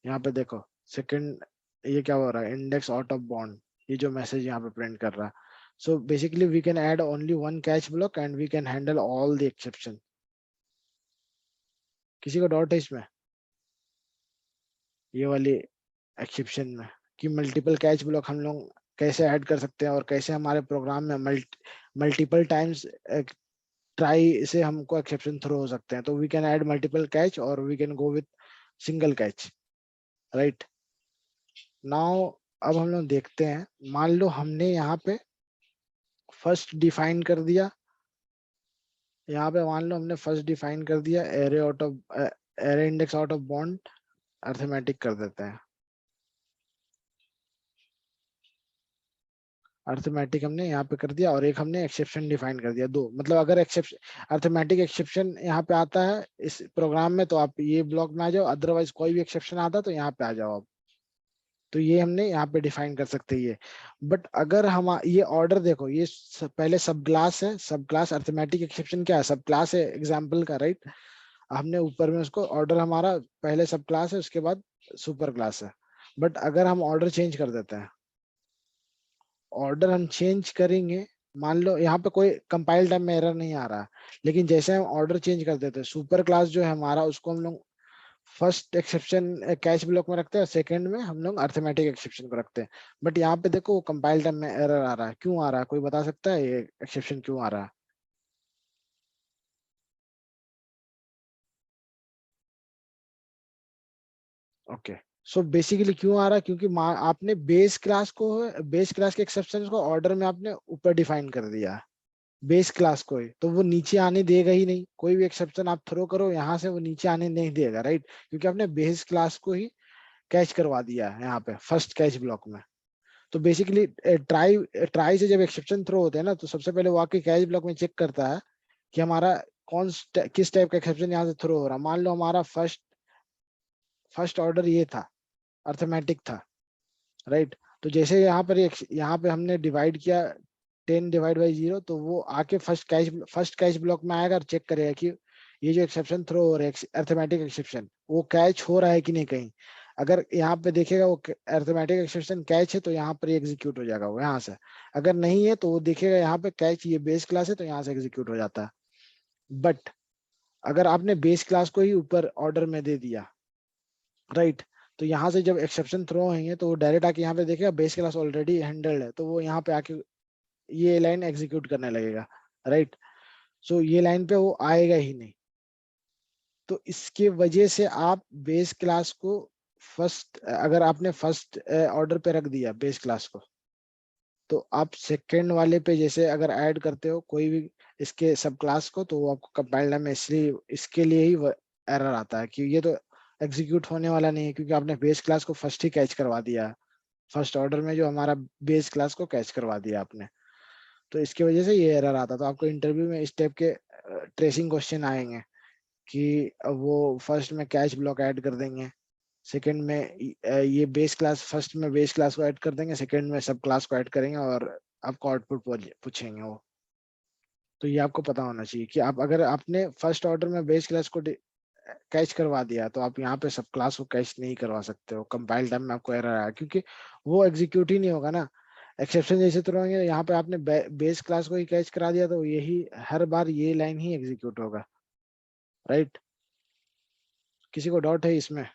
यहाँ पे देखो सेकेंड, ये क्या हो रहा है, इंडेक्स आउट ऑफ बॉन्ड, ये जो मैसेज यहाँ पे प्रिंट कर रहा है। So basically we can add only one catch block and we can handle all the exception. किसी को डाउट है इसमें, ये वाली एक्सेप्शन में, कि मल्टीपल कैच ब्लॉक हम लोग कैसे ऐड कर सकते हैं, और कैसे हमारे प्रोग्राम में मल्टीपल टाइम्स ट्राई से हमको एक्सेप्शन थ्रो हो सकते हैं। तो we can add multiple catch और we can go with single catch, right. Now अब हम लोग देखते हैं, मान लो हमने यहाँ पे फर्स्ट डिफाइन कर दिया, यहाँ पे मान लो हमने फर्स्ट डिफाइन कर दिया array out of array index out of bond arithmetic कर देते हैं। अर्थमेटिक हमने यहाँ पे कर दिया, और एक हमने एक्सेप्शन डिफाइन कर दिया, दो। मतलब अगर एक्सेप्शन अर्थमेटिक एक्सेप्शन यहाँ पे आता है इस प्रोग्राम में तो आप ये ब्लॉक में आ जाओ, अदरवाइज कोई भी एक्सेप्शन आता तो यहाँ पे आ जाओ आप। तो ये हमने यहाँ पे डिफाइन कर सकते हैं ये। बट अगर हम ये ऑर्डर देखो, ये पहले सब क्लास है, सब क्लास अर्थमेटिक एक्सेप्शन क्या है, सब क्लास है एग्जाम्पल का, राइट। हमने ऊपर में उसको ऑर्डर हमारा पहले सब क्लास है, उसके बाद सुपर क्लास है। बट अगर हम ऑर्डर चेंज कर देते हैं, ऑर्डर हम चेंज करेंगे, मान लो यहाँ पे कोई कंपाइल टाइम में एरर नहीं आ रहा, लेकिन जैसे हम ऑर्डर चेंज कर देते हैं, सुपर क्लास जो है हमारा उसको हम लोग फर्स्ट एक्सेप्शन कैच ब्लॉक में रखते हैं, सेकंड में हम लोग अर्थमेटिक एक्सेप्शन को रखते हैं। बट यहाँ पे देखो कंपाइल टाइम में एरर आ रहा है, क्यों आ रहा है, कोई बता सकता है ये एक्सेप्शन क्यों आ रहा है? ओके, सो बेसिकली क्यों आ रहा है, क्योंकि आपने बेस क्लास के एक्सेप्शन को ऑर्डर में आपने ऊपर डिफाइन कर दिया, बेस क्लास को ही, तो वो नीचे आने देगा ही नहीं। कोई भी एक्सेप्शन आप थ्रो करो यहाँ से, वो नीचे आने नहीं देगा, राइट, क्योंकि आपने बेस क्लास को ही कैच करवा दिया है यहाँ पे फर्स्ट कैच ब्लॉक में। तो बेसिकली ट्राई ट्राई से जब एक्सेप्शन थ्रो होते हैं ना, तो सबसे पहले वो आके कैच ब्लॉक में चेक करता है कि हमारा किस टाइप का एक्सेप्शन यहाँ से थ्रो हो रहा है। मान लो हमारा फर्स्ट ऑर्डर ये था, अर्थमेटिक था, राइट। तो जैसे यहाँ पे हमने डिवाइड किया 10 डिवाइड बाई 0, तो वो आके फर्स्ट कैच ब्लॉक में आएगा और चेक करेगा कि ये जो एक्सेप्शन थ्रो हो रहा है अर्थमेटिक एक्सेप्शन, वो कैच हो रहा है कि नहीं कहीं। अगर यहाँ पे देखेगा वो अर्थमेटिक एक्सेप्शन कैच है, तो यहाँ पर एग्जीक्यूट हो जाएगा वो यहाँ से। अगर नहीं है तो वो देखेगा यहाँ पे कैच ये बेस क्लास है, तो यहाँ से एग्जीक्यूट हो जाता है। बट अगर आपने बेस क्लास को ही ऊपर ऑर्डर में दे दिया, राइट, तो यहाँ से जब एक्सेप्शन थ्रो होंगे तो वो डायरेक्ट आके यहाँ पे देखेगा बेस क्लास ऑलरेडी हैंडल्ड है, तो वो यहाँ पे आके ये लाइन एग्जीक्यूट करने लगेगा, राइट। सो ये लाइन पे वो आएगा ही नहीं। तो इसके वजह से आप बेस क्लास को अगर आपने फर्स्ट ऑर्डर पे रख दिया बेस क्लास को, तो आप सेकंड वाले पे जैसे अगर ऐड करते हो कोई भी इसके सब क्लास को, तो वो आपको कंपाइलर में इसलिए इसके लिए ही एरर आता है कि ये तो एग्जीक्यूट होने वाला नहीं है, क्योंकि आपने बेस क्लास को फर्स्ट ही कैच करवा दिया, फर्स्ट ऑर्डर में जो हमारा बेस क्लास को कैच करवा दिया आपने। तो इसकी वजह से ये एरर आता। तो आपको इंटरव्यू में इस टाइप के ट्रेसिंग क्वेश्चन आएंगे कि वो फर्स्ट में कैच ब्लॉक ऐड कर देंगे, सेकंड में ये बेस क्लास, फर्स्ट में बेस क्लास को ऐड कर देंगे, सेकंड में सब क्लास को ऐड करेंगे, और आपको आउटपुट पूछेंगे वो। तो ये आपको पता होना चाहिए कि आप अगर आपने फर्स्ट ऑर्डर में बेस क्लास को कैच करवा दिया, तो आप यहाँ पे सब क्लास को कैच नहीं करवा सकते हो। कंपाइल टाइम में आपको एरर आया, क्योंकि वो एग्जीक्यूट ही नहीं होगा ना। एक्सेप्शन जैसे तो रहेंगे, यहाँ पे आपने बेस क्लास को ही कैच करा दिया, तो यही हर बार ये लाइन ही एग्जीक्यूट होगा, राइट। किसी को डाउट है इसमें,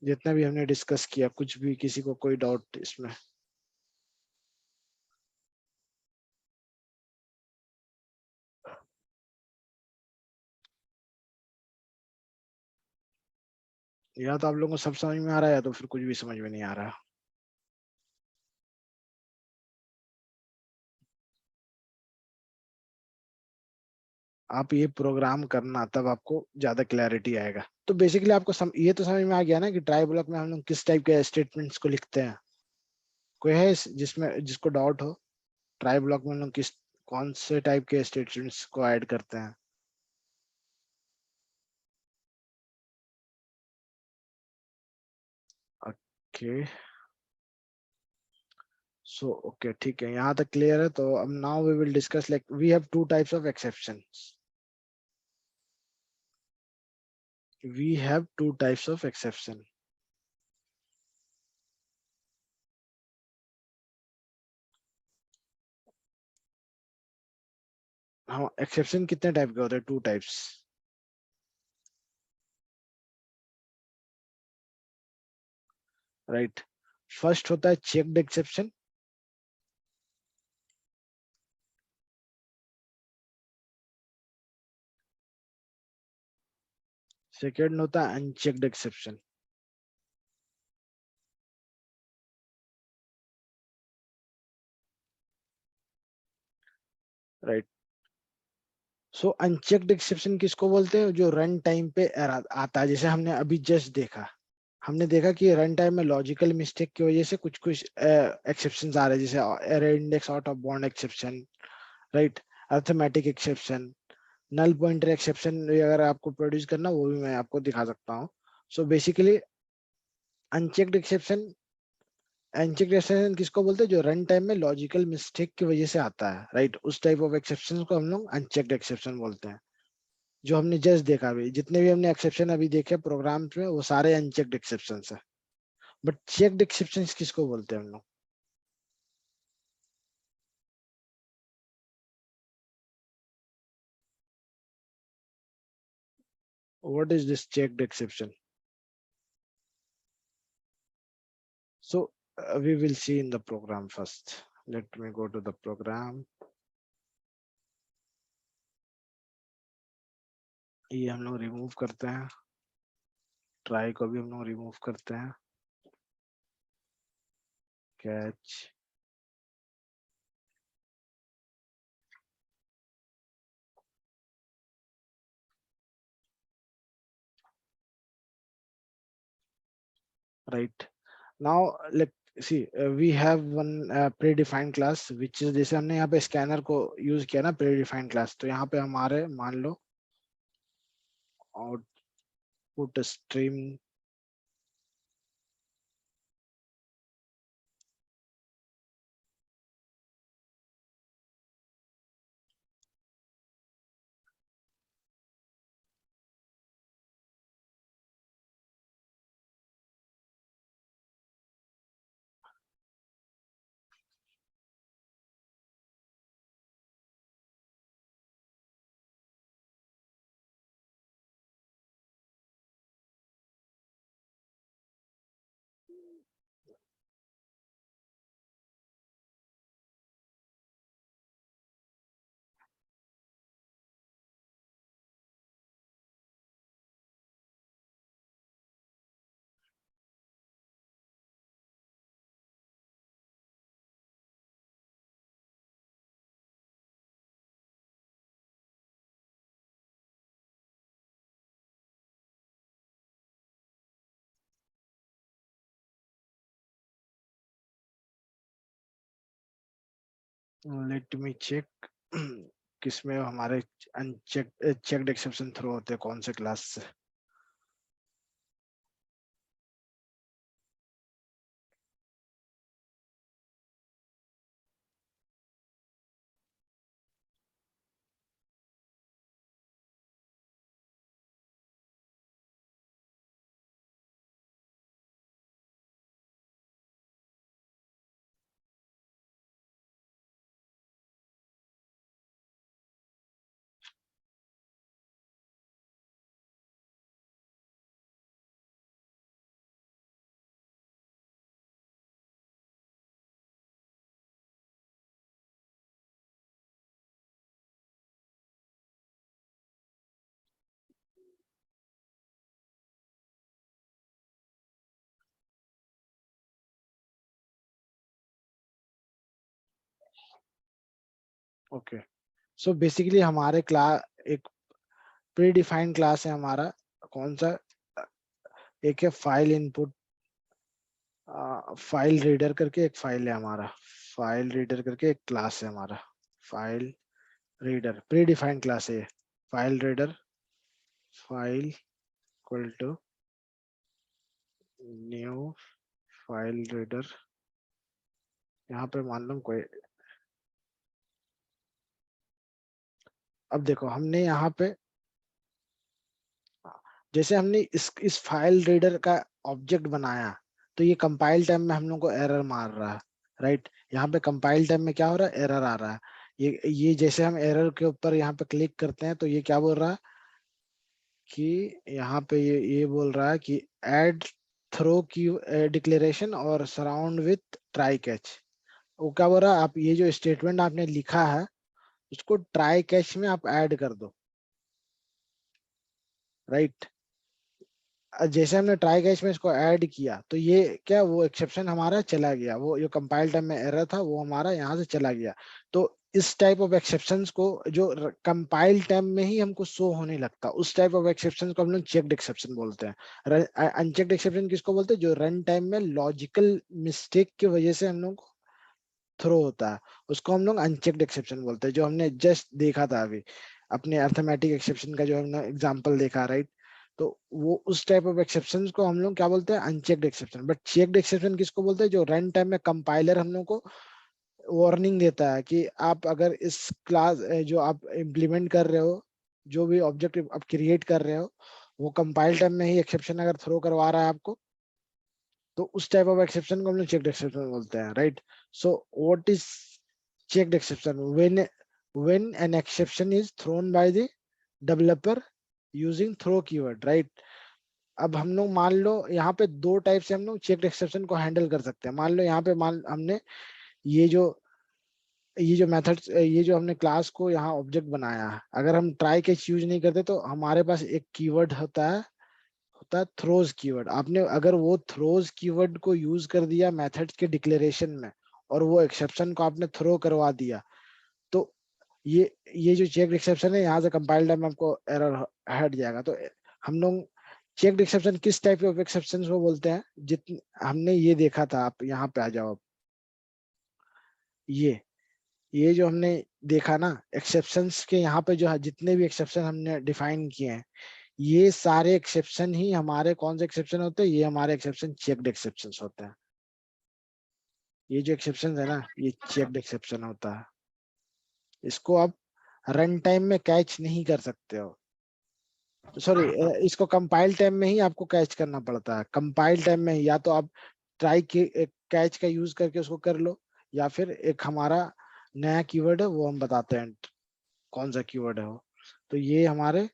जितना भी हमने डिस्कस किया, कुछ भी किसी को कोई डाउट इसमें? या तो आप लोगों को सब समझ में आ रहा है या तो फिर कुछ भी समझ में नहीं आ रहा। आप ये प्रोग्राम करना तब आपको ज्यादा क्लैरिटी आएगा। तो बेसिकली आपको ये तो समझ में आ गया ना कि ट्राई ब्लॉक में हम लोग किस टाइप के स्टेटमेंट्स को लिखते हैं। कोई है जिसमें जिसको डाउट हो? ट्राई ब्लॉक में हम लोग किस कौन से टाइप के स्टेटमेंट्स को ऐड करते हैं? ओके, सो ओके ठीक है, यहाँ तक क्लियर है। तो अब now we will discuss like we have two types of exceptions. We have two types of exception. हाँ, एक्सेप्शन कितने टाइप के होते हैं? Two types, right. फर्स्ट होता है चेक्ड एक्सेप्शन। सेकेंड होता है अनचेक्ड एक्सेप्शन। राइट। सो अनचेक्ड एक्सेप्शन किसको बोलते हैं? जो रन टाइम पे आता है, जैसे हमने अभी जस्ट देखा। हमने देखा कि रन टाइम में लॉजिकल मिस्टेक की वजह से कुछ कुछ एक्सेप्शन आ रहे हैं, जैसे error index out of bound exception, right, arithmetic exception, null pointer exception. अगर आपको प्रोड्यूस करना वो भी मैं आपको दिखा सकता हूँ। So basically unchecked exception, unchecked exception किसको बोलते हैं? जो रन टाइम में लॉजिकल मिस्टेक की वजह से आता है, राइट। उस टाइप ऑफ एक्सेप्शन को हम लोग अनचेक्ड एक्सेप्शन बोलते हैं। जो हमने जस्ट देखा, अभी जितने भी हमने एक्सेप्शन अभी देखे प्रोग्राम में, वो सारे अनचेक्ड एक्सेप्शन है। बट चेक्ड एक्सेप्शन किसको बोलते हैं हम लोग? What is this checked exception? So we will see in the program first. Let me go to the program. ये हम लोग रिमूव करते हैं, ट्राई को भी हम लोग रिमूव करते हैं, catch, right. Now let see, we have one predefined class which is, जैसे हमने यहाँ पे स्कैनर को यूज किया ना प्रीडिफाइंड क्लास, तो यहाँ पे हमारे मान लो output stream, let me check किसमें हमारे अनचेक चेक्ड एक्सेप्शन थ्रो होते हैं, कौन से क्लास से। ओके, सो बेसिकली हमारे क्लास एक प्री डिफाइंड क्लास है हमारा, कौन सा, एक है फाइल इनपुट, फाइल रीडर करके एक फाइल है हमारा, फाइल रीडर करके एक क्लास है हमारा, file reader predefined class है, file reader, file equal to new file reader. यहाँ पे मान लो कोई, अब देखो हमने यहाँ पे, जैसे हमने इस फाइल रीडर का ऑब्जेक्ट बनाया, तो ये कंपाइल टाइम में हम लोग को एरर मार रहा है, राइट। यहाँ पे कंपाइल टाइम में क्या हो रहा है, एरर आ रहा है। ये जैसे हम एरर के ऊपर यहाँ पे क्लिक करते हैं तो ये क्या बोल रहा है कि यहाँ पे ये बोल रहा है कि ऐड थ्रो की डिक्लेरेशन और सराउंड विथ ट्राई कैच। वो क्या बोल रहा है, आप ये जो स्टेटमेंट आपने लिखा है उसको ट्राई कैच में आप ऐड कर दो, राइट। जैसे हमने ट्राई कैच में इसको ऐड किया तो ये क्या, वो एक्सेप्शन हमारा चला गया, वो जो कंपाइल टाइम में एरर था वो हमारा यहाँ से चला गया। तो इस टाइप ऑफ एक्सेप्शंस को जो कंपाइल टाइम में ही हमको शो होने लगता, उस टाइप ऑफ एक्सेप्शंस को हम लोग चेक्ड एक्सेप्शन बोलते हैं। अनचेक्ड एक्सेप्शन किसको बोलते हैं, जो रन टाइम में लॉजिकल मिस्टेक की वजह से हम लोग को थ्रो होता है, उसको हम लोग अनचेक्ड एक्सेप्शन बोलते हैं। जो हमने जस्ट देखा था अभी अपने अर्थमेटिक एक्सेप्शन का जो हमने एग्जांपल देखा, राइट। तो वो उस टाइप ऑफ एक्सेप्शंस को हम लोग क्या बोलते हैं, unchecked exception. But checked exception किसको बोलते हैं, जो रन टाइम में कंपाइलर हम लोग को वार्निंग देता है कि आप अगर इस क्लास जो आप इम्प्लीमेंट कर रहे हो, जो भी ऑब्जेक्ट आप क्रिएट कर रहे हो, वो कंपाइल टाइम में ही एक्सेप्शन अगर थ्रो करवा रहा है आपको, तो उस टाइप ऑफ एक्सेप्शन को हम लोग चेक्ड एक्सेप्शन बोलते हैं, right. So what is checked exception, when an exception is thrown by the developer using throw keyword, right। अब हम लोग मान लो यहाँ पे दो टाइप से हम लोग चेक्ड एक्सेप्शन को हैंडल कर सकते हैं। मान लो यहाँ पे मान हमने ये जो मेथड, ये जो हमने क्लास को यहाँ ऑब्जेक्ट बनाया है, अगर हम ट्राई कैच यूज नहीं करते तो हमारे पास एक कीवर्ड होता है थ्रोज कीवर्ड। आपने अगर वो थ्रोज कीवर्ड को यूज कर दिया मेथड्स के डिक्लेरेशन में और वो एक्सेप्शन को आपने थ्रो करवा दिया, तो ये जो चेक्ड एक्सेप्शन है, यहाँ से कंपाइल टाइम में आपको एरर हट जाएगा। तो हम लोग चेक्ड एक्सेप्शन किस टाइप ऑफ एक्सेप्शन को बोलते हैं, जितने हमने ये देखा था, आप यहाँ पे आ जाओ। ये जो हमने देखा ना एक्सेप्शंस के, यहाँ पे जो जितने भी एक्सेप्शन हमने डिफाइन किए हैं, ये सारे एक्सेप्शन ही हमारे कौन से एक्सेप्शन होते हैं, ये हमारे एक्सेप्शन चेक्ड एक्सेप्शन होते हैं। ये जो एक्सेप्शन है ना, ये चेक्ड एक्सेप्शन होता है। इसको आप रन टाइम में कैच नहीं कर सकते हो, सॉरी, इसको कंपाइल टाइम में ही आपको कैच करना पड़ता है। कंपाइल टाइम में या तो आप ट्राई के कैच का यूज करके उसको कर लो, या फिर एक हमारा नया कीवर्ड है वो हम बताते हैं कौन सा कीवर्ड है वो। तो ये हमारे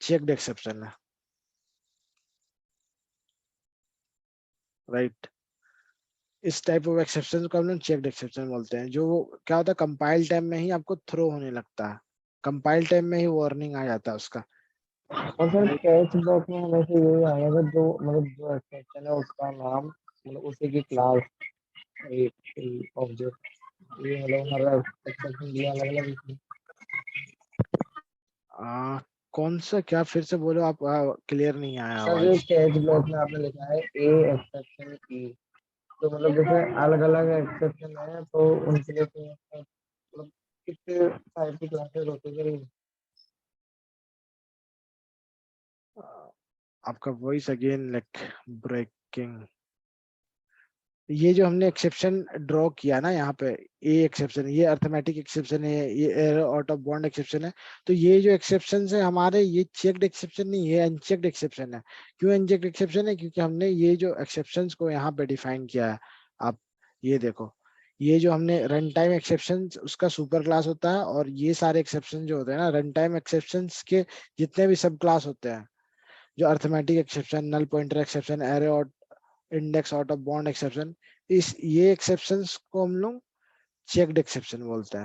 चेक्ड एक्सेप्शन है, राइट। इस टाइप ऑफ एक्सेप्शन को हम लोग चेक्ड एक्सेप्शन बोलते हैं। जो वो क्या होता है, कंपाइल टाइम में ही आपको थ्रो होने लगता है, कंपाइल टाइम में ही वार्निंग आ जाता है उसका। और सर कैच ब्लॉक में वैसे यही आएगा जो मतलब जो एक्सेप्शन है उसका नाम मतलब उसी की क्लास एक ऑब्जेक्ट, ये मतलब हर एक्सेप्शन दिया अलग अलग। कौन सा, क्या फिर से बोलो आप, क्लियर नहीं आया सर जो आवाज। कैच ब्लॉक में आपने लिखा है ए एक्सेप्शन की, तो मतलब जैसे अलग अलग एक्सेप्शन है तो उनके लिए तो मतलब कितने टाइप की क्लासेस होती है। आपका वॉइस अगेन लाइक ब्रेकिंग। ये जो हमने एक्सेप्शन ड्रॉ किया ना यहाँ पे, ए एक्सेप्शन, ये अर्थमेटिक एक्सेप्शन है, ये error out of bound exception है। तो ये जो एक्सेप्शन है हमारे, ये चेक्ड एक्सेप्शन नहीं है, अनचेक्ड एक्सेप्शन है। क्यों अनचेक्ड एक्सेप्शन है, क्योंकि हमने ये जो एक्सेप्शंस को यहाँ पे डिफाइन किया है। आप ये देखो, ये जो हमने रन टाइम एक्सेप्शन उसका सुपर क्लास होता है, और ये सारे एक्सेप्शन जो होते हैं ना रन टाइम एक्सेप्शन के जितने भी सब क्लास होते हैं, जो arithmetic exception, null pointer exception, array index out of bound exception, इस ये एक्सेप्शंस को हम लोग चेक्ड एक्सेप्शन बोलते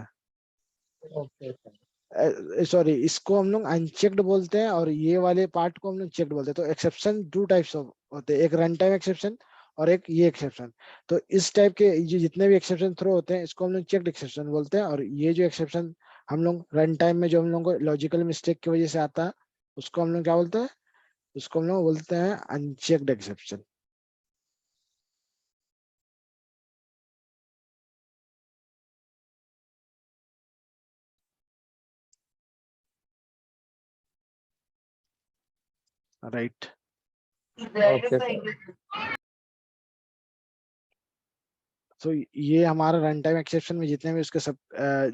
ओके सर। हैं। सॉरी, इसको हम लोग अनचेक्ड बोलते हैं, और ये वाले पार्ट को हम लोग चेक्ड बोलते हैं। तो एक्सेप्शन टू टाइप्स ऑफ होते हैं, एक रन टाइम एक्सेप्शन और एक ये एक्सेप्शन। तो इस टाइप के जितने भी एक्सेप्शन थ्रो होते हैं इसको हम लोग चेक्ड एक्सेप्शन बोलते हैं। और ये जो एक्सेप्शन हम लोग रन टाइम में जो हम लोग को लॉजिकल मिस्टेक की वजह से आता है उसको हम लोग क्या बोलते हैं, उसको हम लोग बोलते हैं unchecked exception. Right. Okay sir. तो ये हमारा रन टाइम एक्सेप्शन में जितने भी उसके सब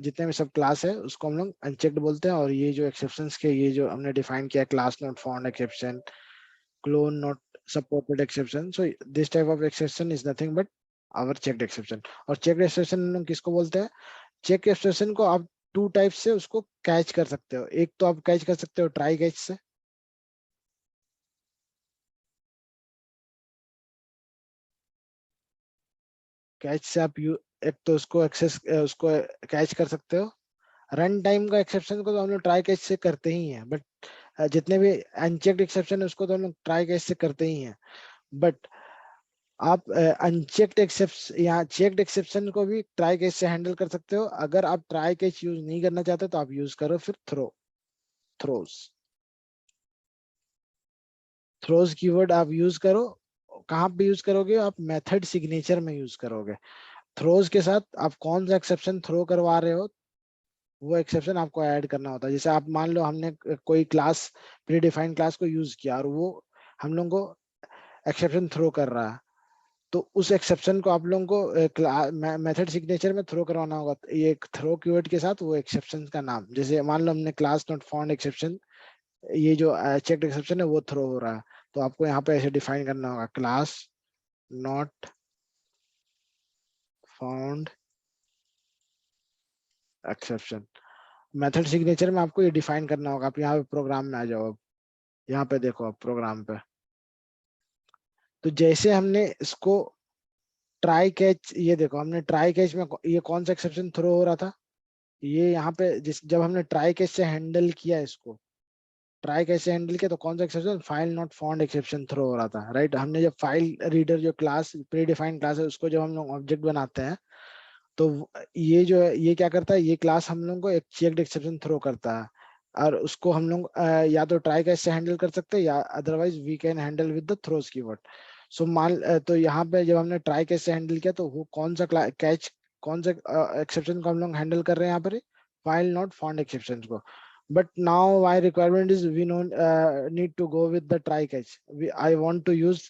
जितने भी सब क्लास है उसको हम लोग अनचेक्ड बोलते हैं। और ये जो एक्सेप्शंस के ये जो हमने डिफाइन किया, class not found exception, clone not supported exception, so this type of exception is nothing but our checked exception. और चेक्ड एक्सेप्शन हम लोग किसको बोलते हैं? चेक एक्सेप्शन को आप टू टाइप से उसको कैच कर सकते हो। एक तो आप कैच कर सकते हो ट्राई कैच से, कैच से आप एक तो उसको एक्सेस उसको कैच कर सकते हो। रन टाइम का एक्सेप्शन को तो हम लोग ट्राई कैच से करते ही हैं, बट जितने भी अनचेक्ड एक्सेप्शन है उसको तो हम लोग ट्राई कैच से करते ही हैं। बट आप अनचेक्ड एक्सेप्शन या चेक्ड एक्सेप्शन को भी ट्राई कैच से हैंडल कर सकते हो। अगर आप ट्राई कैच यूज नहीं करना चाहते तो आप यूज करो फिर थ्रोज। थ्रोज कीवर्ड आप यूज करो। कहाँ पे यूज करोगे? आप मेथड सिग्नेचर में यूज करोगे। थ्रोज के साथ आप कौन सा एक्सेप्शन थ्रो करवा रहे हो वो एक्सेप्शन आपको ऐड करना होता है। जैसे आप मान लो हमने कोई क्लास प्री डिफाइंड क्लास को यूज किया और वो हम लोग को एक्सेप्शन थ्रो कर रहा है, तो उस एक्सेप्शन को आप लोगों को मेथड सिग्नेचर में थ्रो करवाना होगा। ये एक थ्रो कीवर्ड के साथ वो एक्सेप्शन का नाम, जैसे मान लो हमने क्लास नॉट फाउंड एक्सेप्शन, ये जो चेक्ड एक्सेप्शन है वो थ्रो हो रहा है, तो आपको यहाँ पे ऐसे डिफाइन करना होगा, class not found exception. Method signature में आपको ये डिफाइन करना होगा। आप यहाँ पे प्रोग्राम में आ जाओ, अब यहाँ पे देखो, अब प्रोग्राम पे तो जैसे हमने इसको ट्राई कैच, ये देखो हमने ट्राई कैच में ये कौन सा एक्सेप्शन थ्रो हो रहा था, ये यहाँ पे जब हमने ट्राई कैच से हैंडल किया इसको, ट्राई कैसे हैंडल किया तो कौन सा exception, file not found exception throw हो रहा था, राइट। हमने जब फाइल रीडर जो क्लास प्री डिफाइंड क्लास है उसको जब हम लोग ऑब्जेक्ट बनाते हैं तो ये जो है ये क्या करता है, ये क्लास हम लोग को एक चेक्ड एक्सेप्शन थ्रो करता है। और उसको हम लोग या तो ट्राई कैच से हैंडल कर सकते हैं या otherwise we can handle with the throws keyword. So तो यहाँ पे जब हमने ट्राई कैच से हैंडल किया तो वो कौन सा कैच, कौन सा एक्सेप्शन को हम लोग हैंडल कर रहे हैं यहाँ पर, फाइल नॉट फाउंड एक्सेप्शन को। But now my requirement is we don't need to go with the try catch. I want to use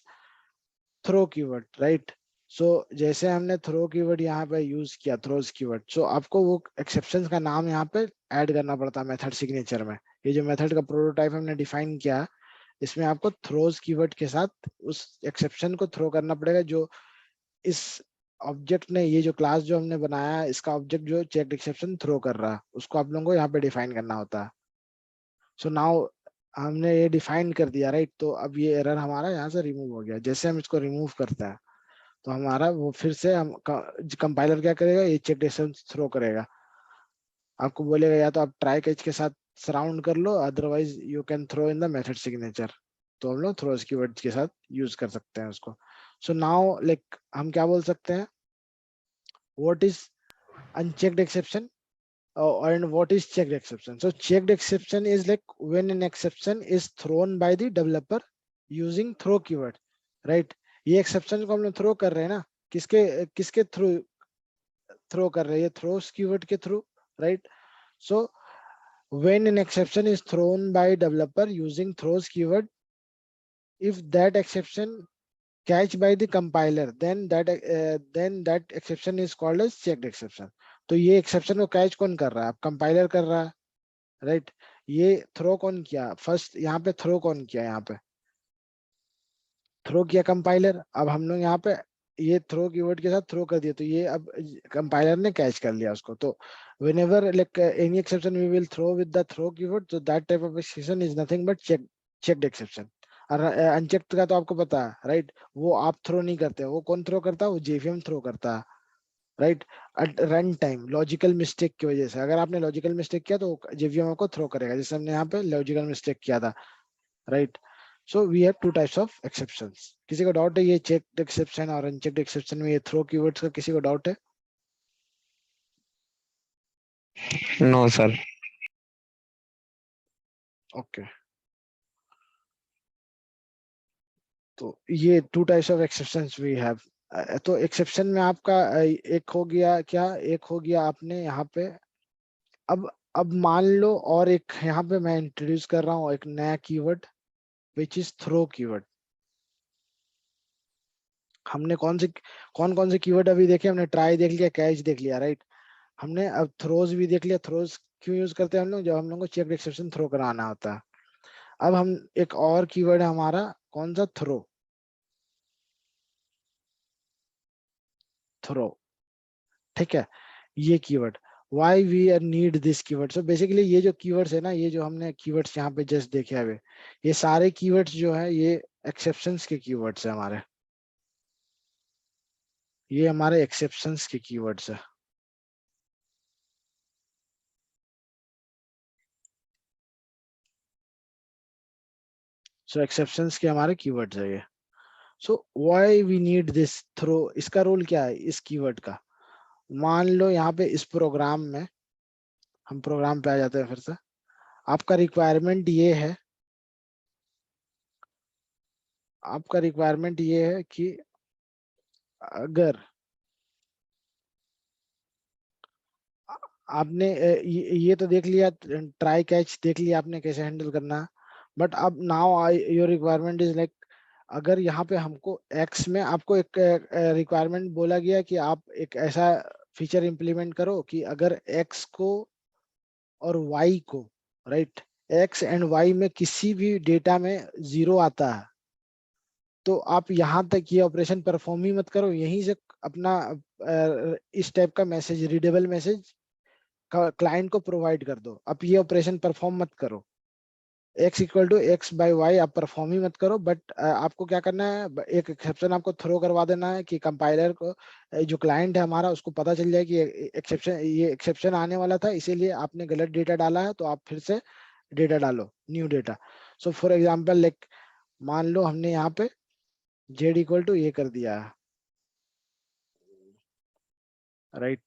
throw keyword, right? So जैसे हमने throw keyword यहाँ पे यूज किया, throws keyword, so आपको वो exceptions का नाम यहाँ पे ऐड करना पड़ता है मेथड सिग्नेचर में। ये जो मेथड का प्रोटोटाइप हमने डिफाइन किया, इसमें आपको throws keyword के साथ उस exception को थ्रो करना पड़ेगा जो इस ऑब्जेक्ट ने, ये जो क्लास जो हमने बनाया है इसका ऑब्जेक्ट जो चेक्ड एक्सेप्शन थ्रो कर रहा है उसको आप लोगों को यहाँ पे डिफाइन करना होता है। सो नाउ हमने ये डिफाइन कर दिया, राइट। तो अब ये एरर हमारा यहाँ से रिमूव हो गया। जैसे हम इसको रिमूव करते हैं तो हमारा वो फिर से हम कंपाइलर क्या करेगा, ये चेक डिस्टेंस थ्रो करेगा। आपको बोलेगा या तो आप ट्राई कैच के साथ सराउंड कर लो, otherwise you can throw in the method signature. तो हम लोग थ्रोज कीवर्ड के साथ यूज कर सकते हैं उसको। सो नाउ लाइक हम क्या बोल सकते हैं, what is unchecked exception and what is checked exception? So checked exception is like when an exception is thrown by the developer using throw keyword, right? ये exception को हम लोग throw कर रहे हैं ना, किसके किसके throw कर रहे हैं, throws keyword के through, right? So when an exception is thrown by developer using throws keyword, if that exception catch by the compiler, then that exception is called as checked exception. तो ये exception को catch कौन कर रहा है? आप compiler कर रहा है, राइट। ये थ्रो कौन किया फर्स्ट, यहाँ पे थ्रो कौन किया, यहाँ पे थ्रो किया कंपाइलर। अब हम लोग यहाँ पे ये थ्रो कीवर्ड के साथ थ्रो कर दिया तो ये अब कंपाइलर ने कैच कर लिया उसको। तो whenever like any exception we will throw with the throw keyword, so that type of exception is nothing but checked exception। और अनचेक्ड का तो आपको पता है, राइट, वो आप थ्रो नहीं करते, वो कौन थ्रो करता है, वो जेवीएम थ्रो करता है, right. Run time logical mistake की वजह से, अगर आपने लॉजिकल मिस्टेक किया तो जेवीएम को थ्रो करेगा, जैसे हमने यहाँ पे लॉजिकल मिस्टेक किया था, right. So we have two types of exceptions. किसी को डाउट है ये चेक्ड एक्सेप्शन और अनचेक्ड एक्सेप्शन में ये थ्रो कीवर्ड्स का किसी को डाउट है? No sir. ओके. तो ये two types of exceptions we have. तो एक्सेप्शन में आपका एक हो गया क्या, एक हो गया आपने यहाँ पे. अब मान लो और एक यहाँ पे मैं इंट्रोड्यूस कर रहा हूँ एक नया keyword which is throw keyword. हमने कौन कौन से कीवर्ड अभी देखे? हमने ट्राई देख लिया, कैच देख लिया, राइट. हमने अब थ्रोज भी देख लिया. थ्रोज क्यों यूज करते हैं हम लोग? जब हम लोग को चेक एक्सेप्शन थ्रो कराना होता है. अब हम एक और कीवर्ड है हमारा, कौन सा? थ्रो. थ्रो, ठीक है. ये keyword, why we need this keyword. so basically ये जो keywords है ना, ये जो हमने keywords यहाँ पे जस्ट देखे अभी, ये सारे keywords जो है ये exceptions के keywords है हमारे. ये हमारे exceptions के keywords है. so exceptions के हमारे keywords है ये. so why we need this throw, इसका रोल क्या है इस कीवर्ड का? मान लो यहाँ पे इस प्रोग्राम में, हम प्रोग्राम पे आ जाते हैं फिर से. आपका रिक्वायरमेंट ये है, आपका रिक्वायरमेंट ये है कि अगर आपने ये तो देख लिया, ट्राई कैच देख लिया आपने कैसे हैंडल करना. बट अब now your requirement is like, अगर यहाँ पे हमको एक्स में आपको एक रिक्वायरमेंट बोला गया कि आप एक ऐसा फीचर इंप्लीमेंट करो कि अगर एक्स को और वाई को, राइट, एक्स एंड वाई में किसी भी डेटा में 0 आता है तो आप यहाँ तक ये ऑपरेशन परफॉर्म ही मत करो, यहीं से अपना इस टाइप का मैसेज, रीडेबल मैसेज क्लाइंट को प्रोवाइड कर दो. अब ये ऑपरेशन परफॉर्म मत करो, x equal to x by y आप परफॉर्म ही मत करो. बट आपको क्या करना है, एक एक्सेप्शन आपको थ्रो करवा देना है कि कंपाइलर को, जो क्लाइंट है हमारा, उसको पता चल जाए कि ये एक्सेप्शन आने वाला था, इसीलिए आपने गलत डेटा डाला है, तो आप फिर से डेटा डालो, new data. So for example like मान लो हमने यहाँ पे जेड इक्वल टू ये कर दिया है, राइट.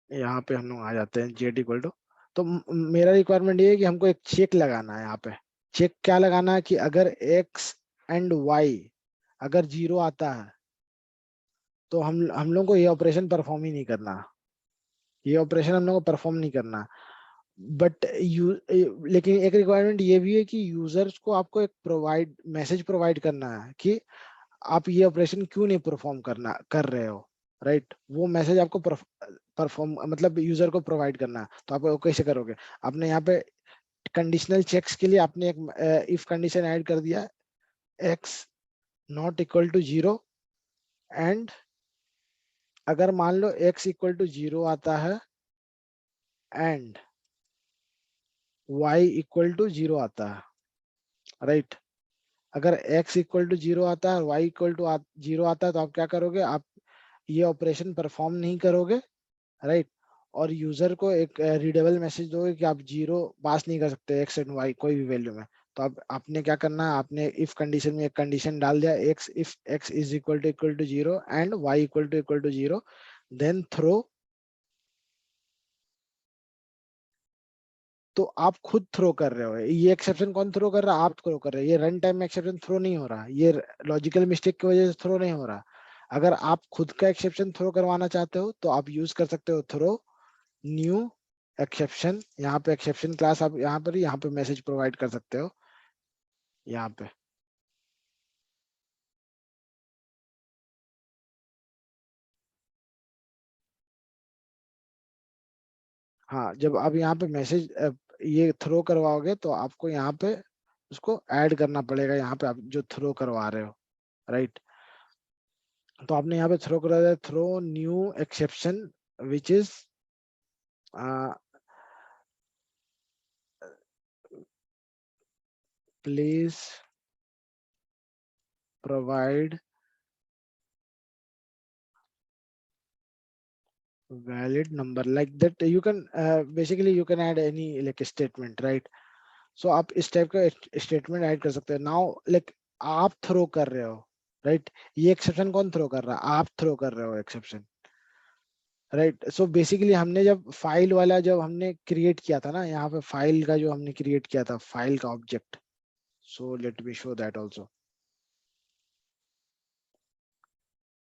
यहाँ पे हम लोग आ जाते हैं जेड इक्वल टू. तो मेरा रिक्वायरमेंट ये है कि हमको एक चेक लगाना है यहाँ पे. चेक क्या लगाना है कि अगर x एंड y अगर 0 आता है तो हम लोग को ये ऑपरेशन परफॉर्म ही नहीं करना, ये ऑपरेशन हम लोग को परफॉर्म नहीं करना. बट लेकिन एक रिक्वायरमेंट ये भी है कि यूजर्स को आपको एक मैसेज प्रोवाइड करना है कि आप ये ऑपरेशन क्यों नहीं परफॉर्म कर रहे हो, राइट. वो मैसेज आपको परफॉर्म मतलब यूजर को प्रोवाइड करना है. तो आप कैसे करोगे? आपने यहाँ पे कंडीशनल चेक्स के लिए आपने एक इफ कंडीशन ऐड कर दिया, x not equal to 0 and अगर मान लो x इक्वल टू 0 आता है एंड y इक्वल टू 0 आता है, राइट. अगर x इक्वल टू 0 आता है और y इक्वल टू 0 आता है तो आप क्या करोगे? आप ये ऑपरेशन परफॉर्म नहीं करोगे, राइट. और यूजर को एक रीडेबल मैसेज दोगे कि आप 0 पास नहीं कर सकते x एंड y कोई भी वैल्यू में. तो अब आपने क्या करना है, आपने इफ कंडीशन में एक कंडीशन डाल दिया, x if x is equal to 0 and y equal to 0, then throw. तो आप खुद थ्रो कर रहे हो, ये एक्सेप्शन कौन थ्रो कर रहा है? आप थ्रो कर रहे हो. ये रन टाइम में एक्सेप्शन थ्रो नहीं हो रहा, ये लॉजिकल मिस्टेक की वजह से थ्रो नहीं हो रहा. अगर आप खुद का एक्सेप्शन थ्रो करवाना चाहते हो तो आप यूज कर सकते हो थ्रो न्यू एक्सेप्शन. यहाँ पे एक्सेप्शन क्लास आप यहाँ पे मैसेज प्रोवाइड कर सकते हो यहाँ पे. हाँ, जब आप यहाँ पे मैसेज ये थ्रो करवाओगे तो आपको यहाँ पे उसको ऐड करना पड़ेगा, यहाँ पे आप जो थ्रो करवा रहे हो, राइट. तो आपने यहाँ पे थ्रो करा दिया, throw new exception which is please provide valid number, like that you can basically you can add any like a statement, right. So आप इस टाइप का स्टेटमेंट ऐड कर सकते हैं. नाउ लाइक आप थ्रो कर रहे हो, राइट? ये एक्सेप्शन कौन थ्रो कर रहा है? आप थ्रो कर रहे हो एक्सेप्शन, राइट? सो बेसिकली हमने जब फाइल वाला जब हमने क्रिएट किया था ना, यहाँ पे फाइल का जो हमने क्रिएट किया था, फाइल का object, so let me show that also.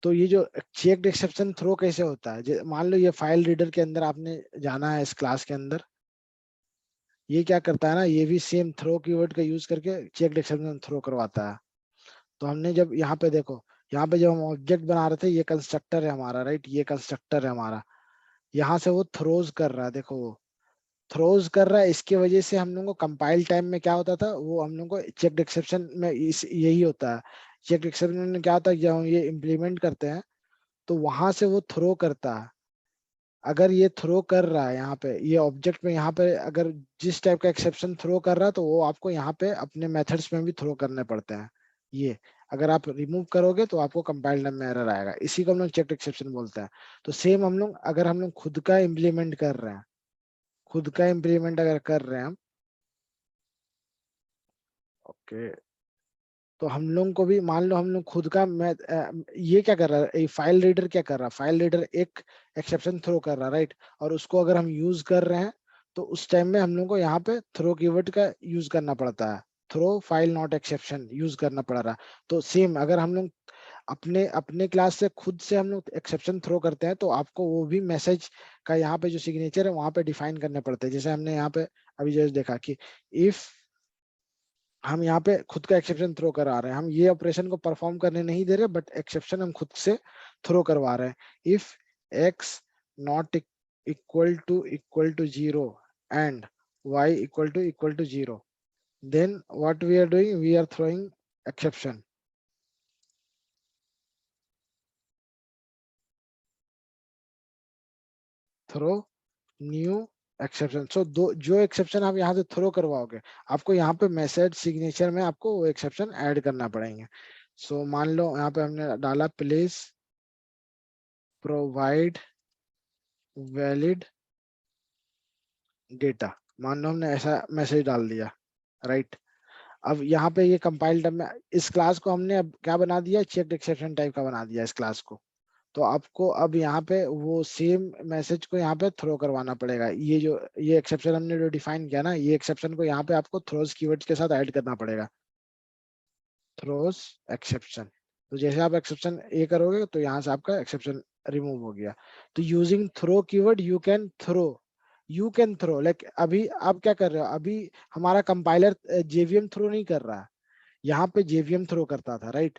तो ये जो चेक्ड एक्सेप्शन थ्रो कैसे होता है, मान लो ये फाइल रीडर के अंदर आपने जाना है इस क्लास के अंदर, ये क्या करता है ना, ये भी सेम थ्रो कीवर्ड का यूज करके चेक्ड एक्सेप्शन थ्रो करवाता है। तो हमने जब यहाँ पे देखो, यहाँ पे जब हम ऑब्जेक्ट बना रहे थे, ये कंस्ट्रक्टर है हमारा, राइट? ये कंस्ट्रक्टर है हमारा, यहाँ से वो थ्रोज कर रहा है, देखो वो थ्रोज कर रहा है। इसकी वजह से हम लोग को कंपाइल टाइम में क्या होता था, वो हम लोग को चेक्ड एक्सेप्शन में इस यही होता है। चेक्ड एक्सेप्शन में क्या होता है, जब हम ये इम्प्लीमेंट करते हैं तो वहां से वो थ्रो करता है। अगर ये थ्रो कर रहा है यहाँ पे, ये ऑब्जेक्ट में यहाँ पे अगर जिस टाइप का एक्सेप्शन थ्रो कर रहा है, तो वो आपको यहाँ पे अपने मेथड्स में भी थ्रो करने पड़ते हैं। ये अगर आप रिमूव करोगे तो आपको कंपाइल टाइम में एरर आएगा, इसी को हम लोग चेक्ड एक्सेप्शन बोलते हैं। तो सेम हम लोग अगर हम लोग खुद का इम्प्लीमेंट कर रहे हैं, खुद का इम्प्लीमेंट अगर कर रहे हैं हम, ओके, तो हम लोग को भी मान लो हम लोग खुद का ये क्या कर रहा है, ये फाइल रीडर क्या कर रहा है, फाइल रीडर एक एक्सेप्शन थ्रो कर रहा है, राइट? और उसको अगर हम यूज कर रहे हैं तो उस टाइम में हम लोग को यहाँ पे थ्रो कीवर्ड का यूज करना पड़ता है, throw file not exception use करना पड़ रहा है। तो सेम अगर हम लोग अपने अपने क्लास से खुद से हम लोग एक्सेप्शन थ्रो करते हैं, तो आपको वो भी मैसेज का यहाँ पे जो सिग्नेचर है वहां पे डिफाइन करने पड़ते हैं। जैसे हमने यहाँ पे अभी जैसे देखा कि इफ हम यहाँ पे खुद का एक्सेप्शन थ्रो करा रहे हैं, हम ये ऑपरेशन को परफॉर्म करने नहीं दे रहे, बट एक्सेप्शन हम खुद से थ्रो करवा रहे हैं। If x not equal to 0 and y equal to 0, then what we are doing, we are throwing exception, throw new exception. So दो जो एक्सेप्शन आप यहाँ से थ्रो करवाओगे, आपको यहाँ पे मैसेज सिग्नेचर में आपको वो एक्सेप्शन ऐड करना पड़ेंगे। सो मान लो यहाँ पे हमने डाला प्लीज प्रोवाइड वैलिड डेटा, मान लो हमने ऐसा मैसेज डाल दिया, राइट? अब यहाँ पे ये कंपाइल टाइम में इस क्लास को हमने अब क्या बना दिया, चेक्ड एक्सेप्शन टाइप का बना दिया इस क्लास को। तो आपको अब यहाँ पे वो सेम मैसेज को यहाँ पे थ्रो करवाना पड़ेगा। ये जो ये एक्सेप्शन हमने जो डिफाइन किया ना, ये एक्सेप्शन को यहाँ पे आपको थ्रोज कीवर्ड्स के साथ ऐड करना पड़ेगा, थ्रोज एक्सेप्शन। तो जैसे आप एक्सेप्शन ए करोगे तो यहाँ से आपका एक्सेप्शन रिमूव हो गया। तो using throw keyword you can throw like, अभी आप क्या कर रहे हो, अभी हमारा कंपाइलर जेवीएम थ्रो नहीं कर रहा है, यहाँ पे जेवीएम थ्रो करता था, राइट?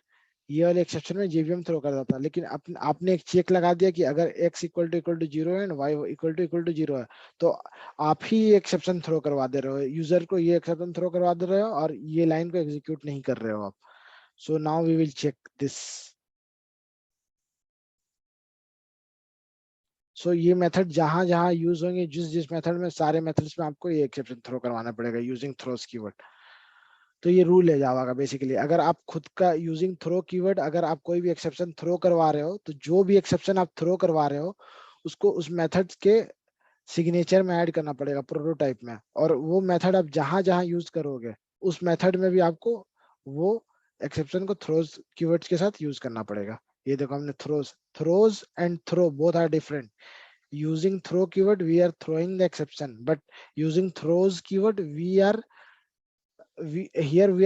ये वाले एक्सेप्शन में जेवीएम थ्रो करता था, लेकिन आपने एक चेक लगा दिया कि अगर x इक्वल टू 0 है एंड y इक्वल टू 0 है, तो आप ही एक्सेप्शन थ्रो करवा दे रहे हो, यूजर को ये एक्सेप्शन थ्रो करवा दे रहे हो और ये लाइन को एग्जीक्यूट नहीं कर रहे हो आप। So now we will check this. So ये मेथड जहां जहां यूज होंगे, जिस जिस मेथड में, सारे मेथड्स में आपको ये एक्सेप्शन थ्रो करवाना पड़ेगा यूजिंग थ्रोस कीवर्ड। तो ये रूल है जावा का बेसिकली, अगर आप खुद का यूजिंग थ्रो कीवर्ड अगर आप कोई भी एक्सेप्शन थ्रो करवा रहे हो, तो जो भी एक्सेप्शन आप थ्रो करवा रहे हो उसको उस मेथड के सिग्नेचर में ऐड करना पड़ेगा प्रोटोटाइप में, और वो मेथड आप जहां जहां यूज करोगे उस मेथड में भी आपको वो एक्सेप्शन को थ्रोज कीवर्ड्स के साथ यूज करना पड़ेगा। ये देखो हमने throws and throw both are different. Using throw keyword we are throwing the exception, but using throws keyword we are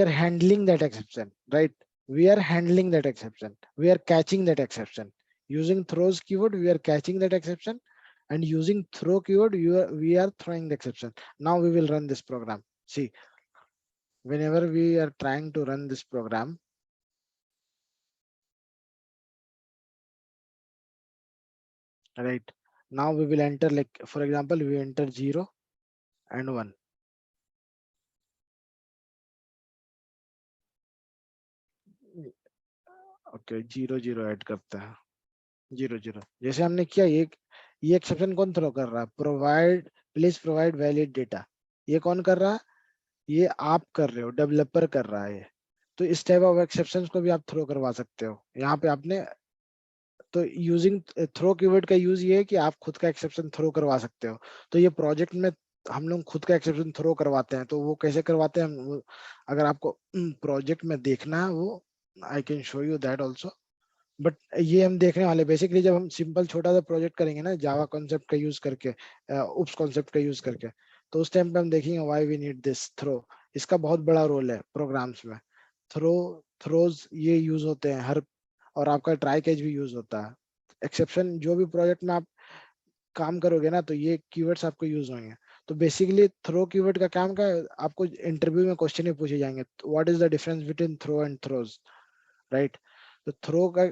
handling that exception, right? We are handling that exception, we are catching that exception. Using throws keyword we are catching that exception, and using throw keyword we are throwing the exception. Now we will run this program. See, whenever we are trying to run this program, right? Now we will enter, like for example we enter 0 and 1, okay, 0 0 add करते हैं, 0 0 जैसे हमने किया। ये exception कौन throw कर रहा है, प्लीज प्रोवाइड वैलिड डेटा, ये कौन कर रहा है, ये आप कर रहे हो, डेवलपर कर रहा है ये। तो इस टाइप ऑफ एक्सेप्शंस को भी आप थ्रो करवा सकते हो यहाँ पे आपने। तो यूजिंग थ्रो कीवर्ड का यूज ये है कि आप खुद का एक्सेप्शन थ्रो करवा सकते हो। तो ये प्रोजेक्ट में हम लोग खुद का एक्सेप्शन थ्रो करवाते हैं। तो वो कैसे करवाते हैं वो अगर आपको प्रोजेक्ट में देखना है वो I can show you that also, but ये हम देखने वाले बेसिकली जब हम सिंपल छोटा सा प्रोजेक्ट करेंगे ना जावा कॉन्सेप्ट का यूज करके, उप्स कॉन्सेप्ट का यूज करके, तो उस टाइम पे हम देखेंगे why we need this throw. इसका बहुत बड़ा रोल है प्रोग्राम्स में। थ्रोज ये यूज होते हैं हर, और आपका ट्राई कैच भी यूज होता है। एक्सेप्शन जो भी प्रोजेक्ट में आप काम करोगे ना तो ये कीवर्ड्स आपको यूज होंगे। तो बेसिकली थ्रो कीवर्ड का काम क्या है, आपको इंटरव्यू में क्वेश्चन ही पूछे जाएंगे what is the difference between throw and throws, right. तो थ्रो का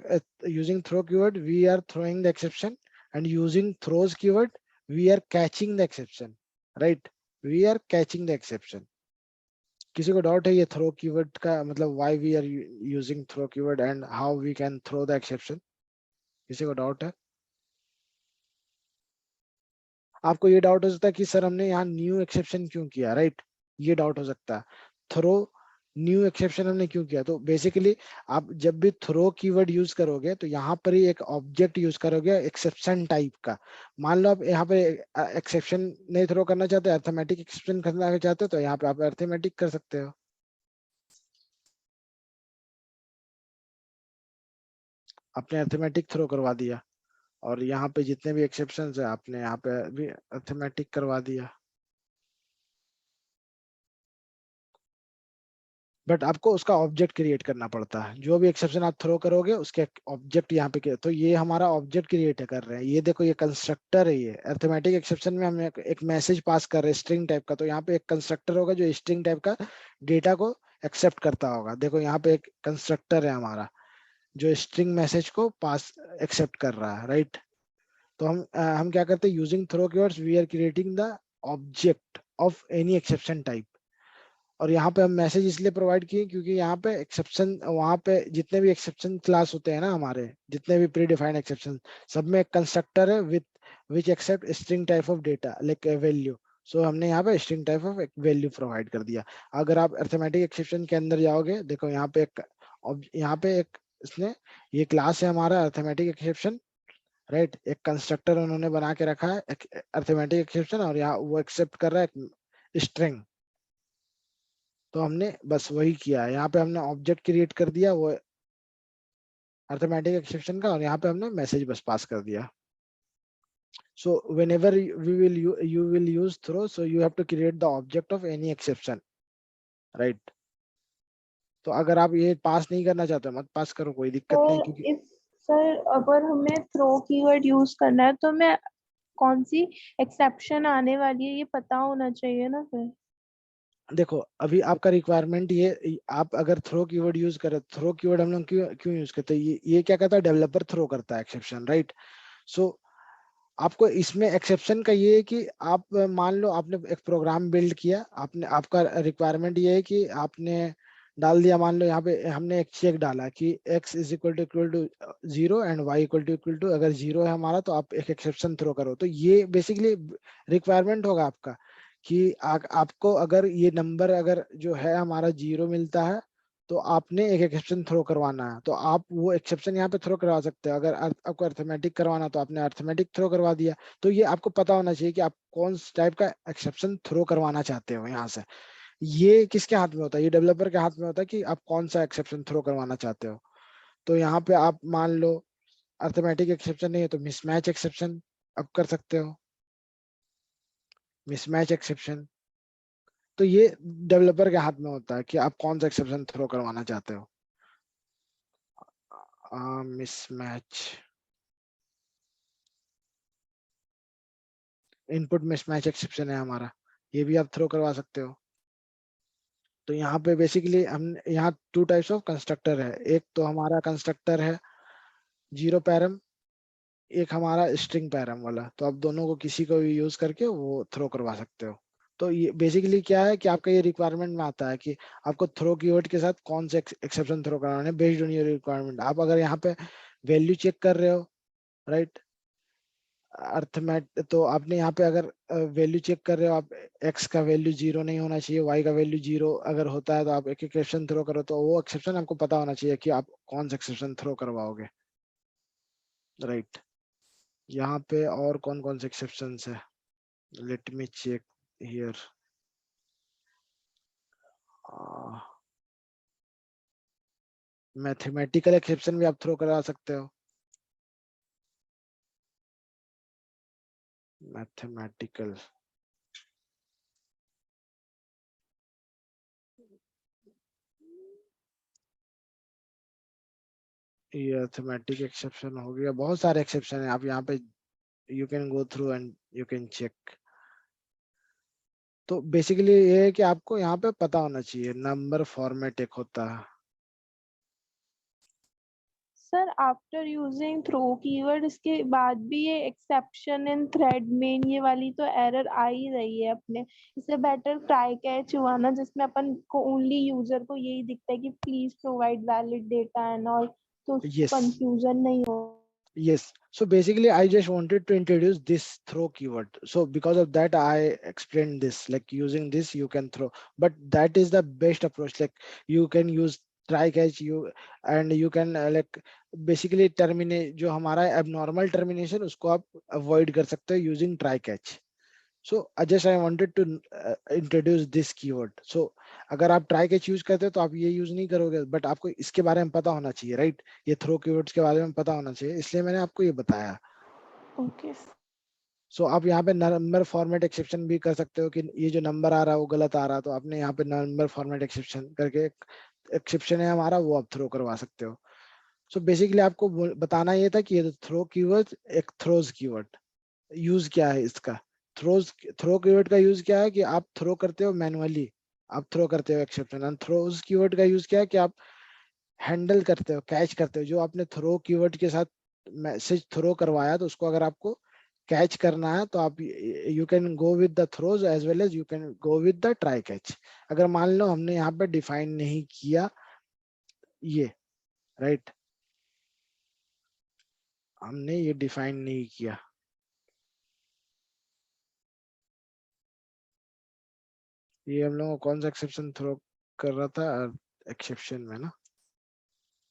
using throw keyword we are throwing the exception, and using throws keyword we are catching the exception, right. We are catching the exception. किसी को doubt है ये throw keyword का मतलब why we are using throw keyword and how we can throw the exception? किसी को doubt है? आपको ये डाउट हो सकता है कि सर हमने यहाँ न्यू एक्सेप्शन क्यों किया, राइट। ये डाउट हो सकता है थ्रो न्यू एक्सेप्शन हमने क्यों किया। तो बेसिकली आप जब भी थ्रो कीवर्ड यूज करोगे तो यहाँ पर ही एक ऑब्जेक्ट यूज करोगे एक्सेप्शन टाइप का। मान लो आप यहाँ पे एक्सेप्शन नहीं थ्रो करना चाहते, अर्थमेटिक एक्सेप्शन करना चाहते हो, तो यहाँ पे आप अर्थमेटिक कर सकते हो। आपने अर्थमेटिक थ्रो करवा दिया, और यहाँ पे जितने भी एक्सेप्शंस है आपने यहाँ पे भी अर्थमेटिक करवा दिया। बट आपको उसका ऑब्जेक्ट क्रिएट करना पड़ता है। जो भी एक्सेप्शन आप थ्रो करोगे उसके ऑब्जेक्ट यहाँ पे, तो ये हमारा ऑब्जेक्ट क्रिएट कर रहे हैं। ये देखो ये कंस्ट्रक्टर है। ये अर्थमेटिक एक्सेप्शन में हम एक मैसेज पास कर रहे हैं स्ट्रिंग टाइप का, तो यहाँ पे एक कंस्ट्रक्टर होगा जो स्ट्रिंग टाइप का डेटा को एक्सेप्ट करता होगा। देखो यहाँ पे एक कंस्ट्रक्टर है हमारा जो स्ट्रिंग मैसेज को पास एक्सेप्ट कर रहा है, राइट। तो हम क्या करते हैं, using throw keywords we are creating the object of any exception type. और यहाँ पे हम मैसेज इसलिए प्रोवाइड किए क्योंकि यहाँ पे एक्सेप्शन, वहाँ पे जितने भी एक्सेप्शन क्लास होते हैं ना हमारे, जितने भी प्री डिफाइंड एक्सेप्शन, सब में एक कंस्ट्रक्टर है with which accept string type of data like value. So हमने यहाँ पे string type of value provide कर दिया। अगर आप अर्थमेटिक एक्सेप्शन के अंदर जाओगे, देखो यहाँ पे एक इसने ये क्लास है हमारा अर्थमेटिक एक्सेप्शन, राइट। एक कंस्ट्रक्टर उन्होंने बना के रखा है अर्थमेटिक एक्सेप्शन, और यहाँ वो एक्सेप्ट कर रहा है स्ट्रिंग। तो हमने बस वही किया है, यहाँ पे हमने ऑब्जेक्ट क्रिएट कर दिया वो अर्थमेटिक एक्सेप्शन का, और यहाँ पे हमने मैसेज बस पास कर दिया। सो whenever you will use throw, so you have to create the object of any exception, right। तो अगर आप ये पास नहीं करना चाहते मत पास करो, कोई दिक्कत नहीं, तो क्योंकि इस सर अगर हमें थ्रो कीवर्ड यूज करना है तो मैं कौन सी एक्सेप्शन आने वाली है ये पता होना चाहिए ना फिर। देखो अभी आपका रिक्वायरमेंट ये, आप अगर थ्रो कीवर्ड यूज करें, थ्रो कीवर्ड हम लोग क्यों क्यों यूज करते हैं, ये क्या करता है, डेवलपर थ्रो करता है एक्सेप्शन, राइट। सो आपको इसमें एक्सेप्शन का ये है कि आप मान लो आपने एक प्रोग्राम बिल्ड किया, आपने आपका रिक्वायरमेंट ये है कि आपने डाल दिया, मान लो यहाँ पे हमने एक चेक डाला कि x is equal to 0 and y equal to अगर 0 है हमारा तो आप एक एक्सेप्शन थ्रो करो। तो ये बेसिकली रिक्वायरमेंट होगा आपका कि आपको अगर ये नंबर अगर जो है हमारा 0 मिलता है तो आपने एक एक्सेप्शन थ्रो करवाना है, तो आप वो एक्सेप्शन यहाँ पे थ्रो करवा सकते हो। अगर आपको अर्थमेटिक करवाना तो आपने अर्थमेटिक थ्रो करवा दिया। तो ये आपको पता होना चाहिए कि आप कौन टाइप का एक्सेप्शन थ्रो करवाना चाहते हो यहाँ से। ये किसके हाथ में होता है, ये डेवलपर के हाथ में होता है कि आप कौन सा एक्सेप्शन थ्रो करवाना चाहते हो। तो यहाँ पे आप मान लो अर्थमेटिक एक्सेप्शन नहीं है तो मिसमैच एक्सेप्शन आप कर सकते हो, मिसमैच एक्सेप्शन। तो ये डेवलपर के हाथ में होता है कि आप कौन सा एक्सेप्शन थ्रो करवाना चाहते हो। मिसमैच, इनपुट मिसमैच एक्सेप्शन है हमारा, ये भी आप थ्रो करवा सकते हो। तो यहाँ पे बेसिकली हम यहाँ टू टाइप्स ऑफ कंस्ट्रक्टर है, एक तो हमारा कंस्ट्रक्टर है जीरो पैरम, एक हमारा स्ट्रिंग पैरम वाला। तो आप दोनों को किसी को भी यूज करके वो थ्रो करवा सकते हो। तो ये बेसिकली क्या है कि आपका ये रिक्वायरमेंट में आता है कि आपको थ्रो कीवर्ड के साथ कौन से एक्सेप्शन थ्रो कराना है बेस्ड ऑन योर रिक्वायरमेंट। आप अगर यहाँ पे वैल्यू चेक कर रहे हो, राइट, अर्थमेट तो आपने यहाँ पे अगर वैल्यू चेक कर रहे हो, आप x का वैल्यू 0 नहीं होना चाहिए, y का वैल्यू 0 अगर होता है तो आप एक एक्सेप्शन थ्रो करो। तो वो एक्सेप्शन आपको पता होना चाहिए कि आप कौन सा एक्सेप्शन थ्रो करवाओगे, राइट। यहाँ पे और कौन कौन से एक्सेप्शन है, let me check. here mathematical exception भी आप थ्रो करा सकते हो। मैथमेटिकल ये अर्थमेटिक एक्सेप्शन हो गया, बहुत सारे एक्सेप्शन है, आप यहाँ पे you can go through and you can check. तो बेसिकली ये है कि आपको यहाँ पे पता होना चाहिए नंबर फॉर्मेट एक होता है। Sir after using throw keyword इसके बाद भी ये एक्सेप्शन इन थ्रेड मेन ये वाली तो एरर आ ही रही है अपने, इससे बेटर ट्राई कैच हुआ ना जिसमें अपन को ओनली यूजर को यही दिखता है कि please provide valid data and all, तो Yes, कंफ्यूजन नहीं हो। yes. So basically, I just wanted to introduce this throw keyword. So because of that, I explained this. Like using this, you can throw, but that is the best approach. Like you can use try catch and you can like basically terminate जो हमारा abnormal termination उसको आप avoid कर सकते हो using try catch. So just I wanted to introduce this keyword. So अगर आप try catch use करते हो तो आप ये यूज नहीं करोगे, बट आपको इसके बारे में पता होना चाहिए, राइट? ये थ्रो कीवर्ड्स के बारे में पता होना चाहिए, इसलिए मैंने आपको ये बताया। ओके सो आप यहाँ पे नंबर फॉर्मेट एक्सेप्शन भी कर सकते हो कि ये जो नंबर आ रहा है वो गलत आ रहा है, तो आपने यहाँ पे नंबर फॉर्मेट एक्सेप्शन करके एक्सेप्शन है हमारा, वो आप थ्रो करवा सकते हो। सो बेसिकली आपको बताना ये था कि ये थ्रो कीवर्ड एक थ्रोज कीवर्ड यूज क्या है इसका। थ्रो कीवर्ड का यूज क्या है कि आप थ्रो करते हो मैनुअली, आप थ्रो करते हो एक्सेप्शन, एंड थ्रोज कीवर्ड का यूज क्या है कि आप हैंडल करते हो, कैच करते हो। जो आपने थ्रो कीवर्ड के साथ मैसेज थ्रो करवाया तो उसको अगर आपको कैच करना है तो आप you can go with the throws as well as you can go with the try catch. अगर मान लो हमने यहाँ पे डिफाइन नहीं किया ये, राइट, हमने ये डिफाइन नहीं किया, ये हम लोग कौन सा एक्सेप्शन थ्रो कर रहा था, एक्सेप्शन में ना,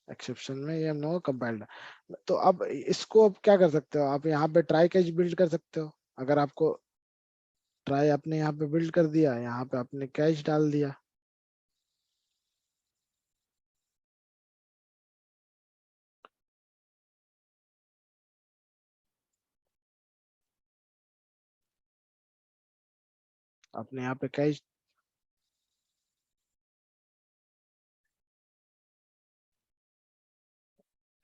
एक्सेप्शन में ये हम लोग कंपाइल्ड। तो अब इसको अब क्या कर सकते हो आप, यहाँ पे ट्राई कैच बिल्ड कर सकते हो। अगर आपको ट्राई आपने यहाँ पे बिल्ड कर दिया, यहाँ पे आपने कैच डाल दिया, आपने यहाँ पे कैच,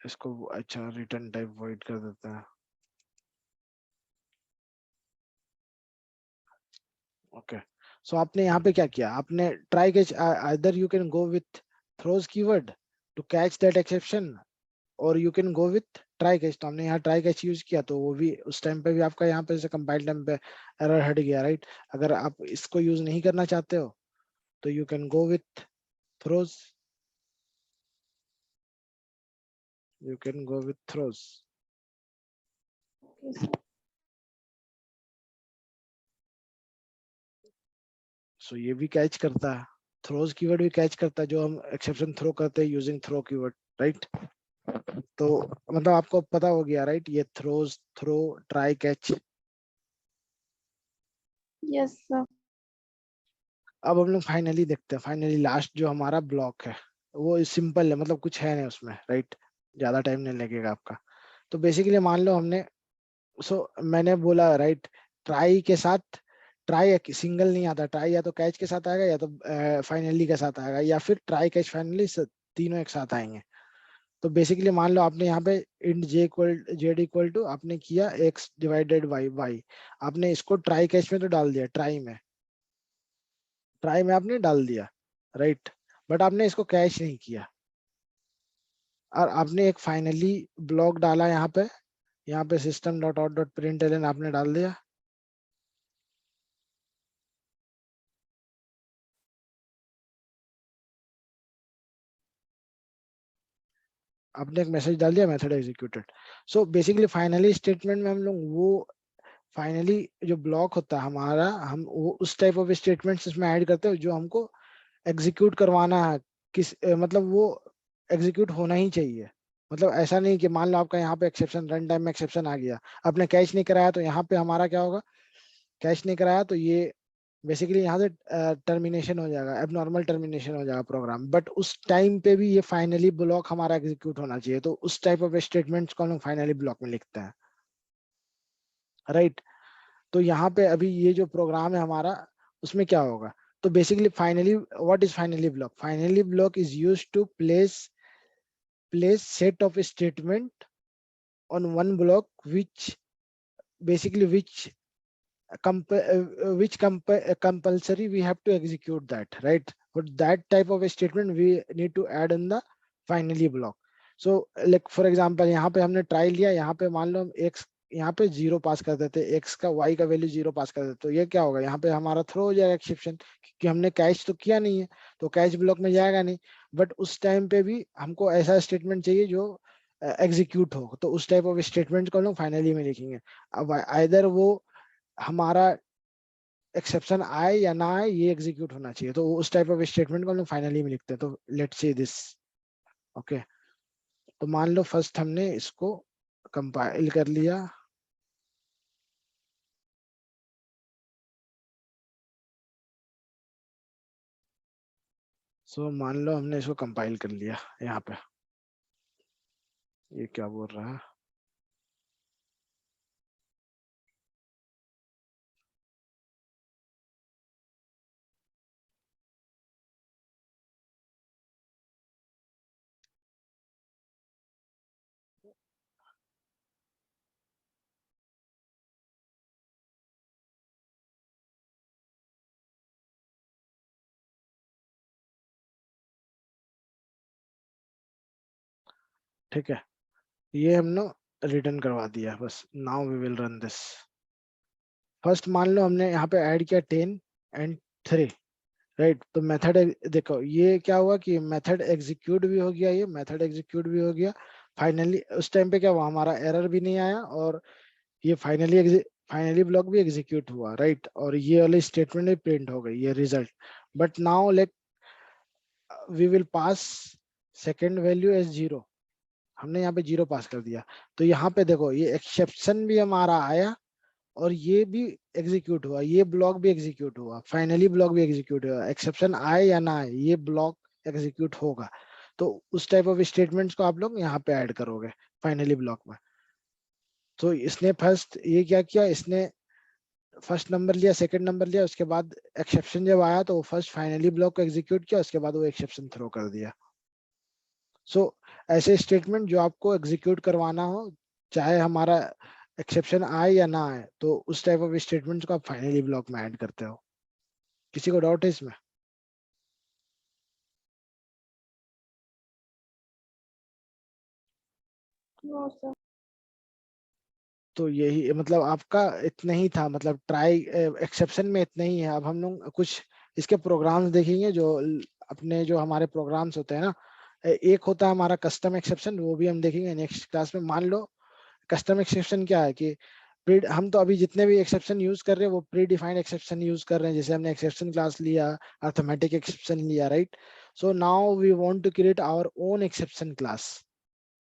इसको अच्छा रिटर्न टाइप वॉइड कर देता है। ओके, सो आपने यहाँ पे क्या किया, आपने try catch, either you can go with throws keyword to catch that exception और you can go with try catch. तो हमने यहाँ ट्राई कैच यूज किया तो वो भी उस टाइम पे भी आपका यहाँ पे जैसे कंपाइल टाइम पे एरर हट गया, राइट? अगर आप इसको यूज नहीं करना चाहते हो तो you can go with throws, you can go with throws. So ये भी कैच करता है, थ्रोज कीवर्ड भी कैच करता है जो हम एक्सेप्शन थ्रो करते हैं यूजिंग थ्रो कीवर्ड, राइट? तो मतलब आपको पता हो गया, राइट? ये throws, throw, try, catch. Yes sir. अब हम लोग फाइनली देखते हैं, फाइनली लास्ट जो हमारा ब्लॉक है वो सिंपल है, मतलब कुछ है नहीं उसमें, राइट? ज्यादा टाइम नहीं लगेगा आपका। तो बेसिकली मान लो हमने, मैंने बोला, राइट, ट्राई के साथ, ट्राई सिंगल नहीं आता, ट्राई या तो कैच के साथ आएगा या तो फाइनली के साथ आएगा या फिर ट्राई कैच फाइनली तीनों एक साथ आएंगे। तो बेसिकली मान लो आपने यहाँ पे इंट जेड इक्वल टू आपने किया एक्स डिवाइडेड वाई, आपने इसको ट्राई कैच में तो डाल दिया, ट्राई में आपने डाल दिया, राइट? बट आपने इसको कैच नहीं किया और आपने एक फाइनली ब्लॉक डाला यहाँ पे system dot out dot println आपने डाल दिया। आपने एक मैसेज डाल दिया, method executed. So basically finally statement में हम लोग वो फाइनली जो ब्लॉक होता है हमारा, हम वो उस टाइप ऑफ स्टेटमेंट्स इसमें ऐड करते हैं जो हमको एग्जीक्यूट करवाना है, मतलब वो एग्जीक्यूट होना ही चाहिए। मतलब ऐसा नहीं कि मान लो आपका यहाँ पे एक्सेप्शन, रन टाइम में एक्सेप्शन आ गया, आपने कैच नहीं कराया तो यहाँ पे हमारा क्या होगा, कैच नहीं कराया तो ये बेसिकली यहाँ से टर्मिनेशन हो जाएगा, एबनॉर्मल टर्मिनेशन हो जाएगा प्रोग्राम, बट उस टाइम पे भी ये फाइनली ब्लॉक हमारा एग्जीक्यूट होना चाहिए। तो उस टाइप ऑफ स्टेटमेंट्स को हम फाइनली ब्लॉक में लिखते हैं, राइट। तो यहाँ पे अभी ये जो प्रोग्राम है हमारा, उसमें क्या होगा, तो basically finally what is finally block? Finally block is used to place set of statement on one block which basically compulsory we have to execute that, right? But that type of a statement we need to add in the finally block. So like for example यहाँ पे हमने try लिया, यहाँ पे मान लो हम x यहाँ पे 0 पास कर देते, x का y का वैल्यू 0 पास कर देते, तो ये क्या होगा, यहाँ पे हमारा थ्रो हो जाएगा एक्सेप्शन, क्योंकि हमने कैच तो किया नहीं है, तो कैच ब्लॉक में जाएगा नहीं। बट उस टाइम पे भी हमको ऐसा स्टेटमेंट चाहिए जो एग्जीक्यूट हो, तो उस टाइप ऑफ स्टेटमेंट को हम लोग फाइनली में लिखेंगे। अब आइदर वो हमारा एक्सेप्शन आए या ना आए, ये एग्जीक्यूट होना चाहिए, तो उस टाइप ऑफ स्टेटमेंट को हम लोग फाइनली में लिखते हैं। तो लेट्स सी दिस, ओके। तो मान लो फर्स्ट हमने इसको कंपाइल कर लिया, सो मान लो हमने इसको कंपाइल कर लिया। यहाँ पे ये क्या बोल रहा है, ठीक है, ये हमने रिटर्न करवा दिया बस। Now we will run this. First मान लो हमने यहाँ पे ऐड किया 10 एंड 3, राइट। तो मेथड देखो ये क्या हुआ कि मेथड एग्जीक्यूट भी हो गया, ये मेथड एग्जीक्यूट भी हो गया फाइनली। उस टाइम पे क्या हुआ, हमारा एरर भी नहीं आया, और ये फाइनली ब्लॉक भी एग्जीक्यूट हुआ, राइट। और ये वाली स्टेटमेंट भी प्रिंट हो गई, ये result. But now let we will pass second value as 0। हमने यहाँ पे 0 पास कर दिया, तो यहाँ पे देखो ये एक्सेप्शन भी हमारा आया और ये भी एग्जीक्यूट हुआ, ये ब्लॉक भी एग्जीक्यूट हुआ, फाइनली ब्लॉक भी एग्जीक्यूट हुआ। एक्सेप्शन आए या ना आए, ये ब्लॉक एग्जीक्यूट होगा। तो उस टाइप ऑफ स्टेटमेंट्स को आप लोग यहाँ पे ऐड करोगे फाइनली ब्लॉक में। तो इसने फर्स्ट ये क्या किया, इसने फर्स्ट नंबर लिया, सेकंड नंबर लिया, उसके बाद एक्सेप्शन जब आया तो वो फर्स्ट फाइनली ब्लॉक को एग्जीक्यूट किया, उसके बाद वो एक्सेप्शन थ्रो कर दिया। सो ऐसे स्टेटमेंट जो आपको एग्जीक्यूट करवाना हो, चाहे हमारा एक्सेप्शन आए या ना आए, तो उस टाइप ऑफ स्टेटमेंट्स को आप फाइनली ब्लॉक में ऐड करते हो। किसी को डाउट है इसमें? No sir. तो यही मतलब आपका इतना ही था, मतलब ट्राई एक्सेप्शन में इतना ही है। अब हम लोग कुछ इसके प्रोग्राम्स देखेंगे, जो अपने जो हमारे प्रोग्राम्स होते हैं ना, एक होता है हमारा कस्टम एक्सेप्शन, वो भी हम देखेंगे नेक्स्ट क्लास में। मान लो कस्टम एक्सेप्शन क्या है कि हम तो अभी जितने भी एक्सेप्शन यूज कर रहे हैं वो प्री डिफाइंड एक्सेप्शन यूज कर रहे हैं। जैसे हमने एक्सेप्शन क्लास लिया, अर्थमेटिक एक्सेप्शन लिया, right. So now we want to create our own exception class.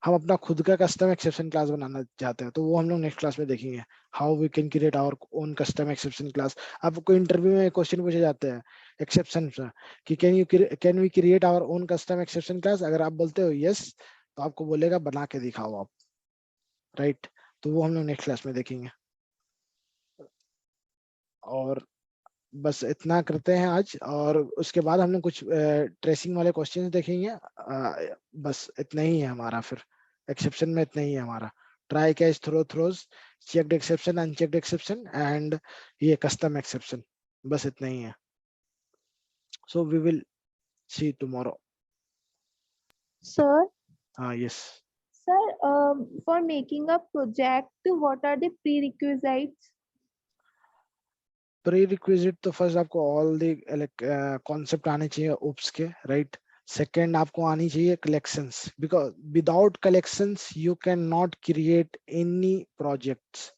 हम अपना खुद का कस्टम एक्सेप्शन क्लास बनाना चाहते हैं, तो वो हम लोग नेक्स्ट क्लास में देखेंगे, how we can create our own custom exception class. आपको इंटरव्यू में क्वेश्चन पूछे जाते हैं एक्सेप्शन से कि can we create our own custom exception class. अगर आप बोलते हो यस, तो आपको बोलेगा बना के दिखाओ आप, राइट। तो वो हम लोग नेक्स्ट क्लास में देखेंगे। और बस इतना करते हैं आज, और उसके बाद हम लोग कुछ ट्रेसिंग वाले क्वेश्चंस देखेंगे। बस इतना ही है हमारा, फिर एक्सेप्शन में इतना ही है हमारा। Try catch throw throws, checked exception unchecked exception, and ये कस्टम एक्सेप्शन, बस इतना ही है। So we will see tomorrow. Sir, हाँ yes. sir, for making a project, what are the prerequisites? Prerequisite तो फर्स्ट आपको ऑल द कॉन्सेप्ट आने चाहिए उप्स के, राइट। सेकेंड आपको आनी चाहिए collections, because without collections you can not create any projects.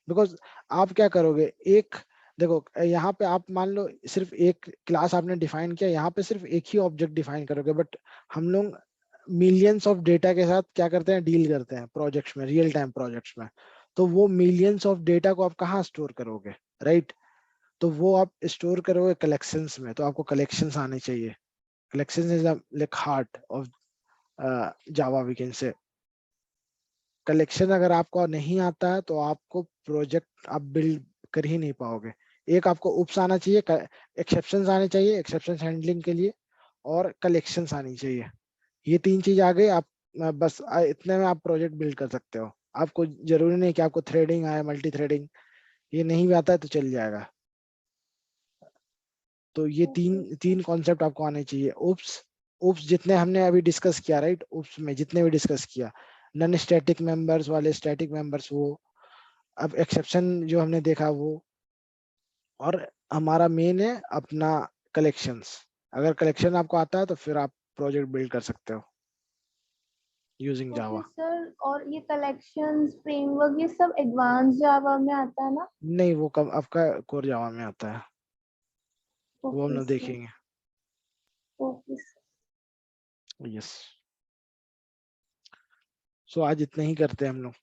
Because आप क्या करोगे, एक देखो यहाँ पे आप मान लो सिर्फ एक क्लास आपने डिफाइन किया, यहाँ पे सिर्फ एक ही ऑब्जेक्ट डिफाइन करोगे, बट हम लोग मिलियंस ऑफ डेटा के साथ क्या करते हैं, डील करते हैं प्रोजेक्ट्स में, रियल टाइम प्रोजेक्ट्स में। तो वो मिलियंस ऑफ डेटा को आप कहाँ स्टोर करोगे, राइट। तो वो आप स्टोर करोगे कलेक्शंस में, तो आपको कलेक्शंस आने चाहिए। Collections is like heart of Java we can say. Collection अगर आपको नहीं आता है तो आपको प्रोजेक्ट आप बिल्ड कर ही नहीं पाओगे। एक आपको उप्स आना चाहिए, एक्सेप्शंस आने चाहिए एक्सेप्शंस हैंडलिंग के लिए, और कलेक्शंस आनी चाहिए। ये 3 चीज आ गई, आप बस इतने में आप प्रोजेक्ट बिल्ड कर सकते हो। आपको जरूरी नहीं कि आपको थ्रेडिंग आए, मल्टी थ्रेडिंग, ये नहीं भी आता है तो चल जाएगा। तो ये तीन कॉन्सेप्ट आपको आने चाहिए। उप्स जितने हमने अभी डिस्कस किया, राइट, उप्स में जितने भी डिस्कस किया, नॉन स्टैटिक मेंबर्स वाले, स्टैटिक मेंबर्स, वो अब एक्सेप्शन जो हमने देखा वो, और हमारा मेन है अपना कलेक्शंस। अगर कलेक्शन आपको आता है तो फिर आप प्रोजेक्ट बिल्ड कर सकते हो यूजिंग ओके जावा। सर, और ये कलेक्शंस फ्रेमवर्क ये सब एडवांस जावा में आता है ना? नहीं, वो कब आपका कोर जावा में आता है, वो हम ओके लोग सर, देखेंगे। Okay sir. यस। सो आज इतना ही करते हैं हम लोग।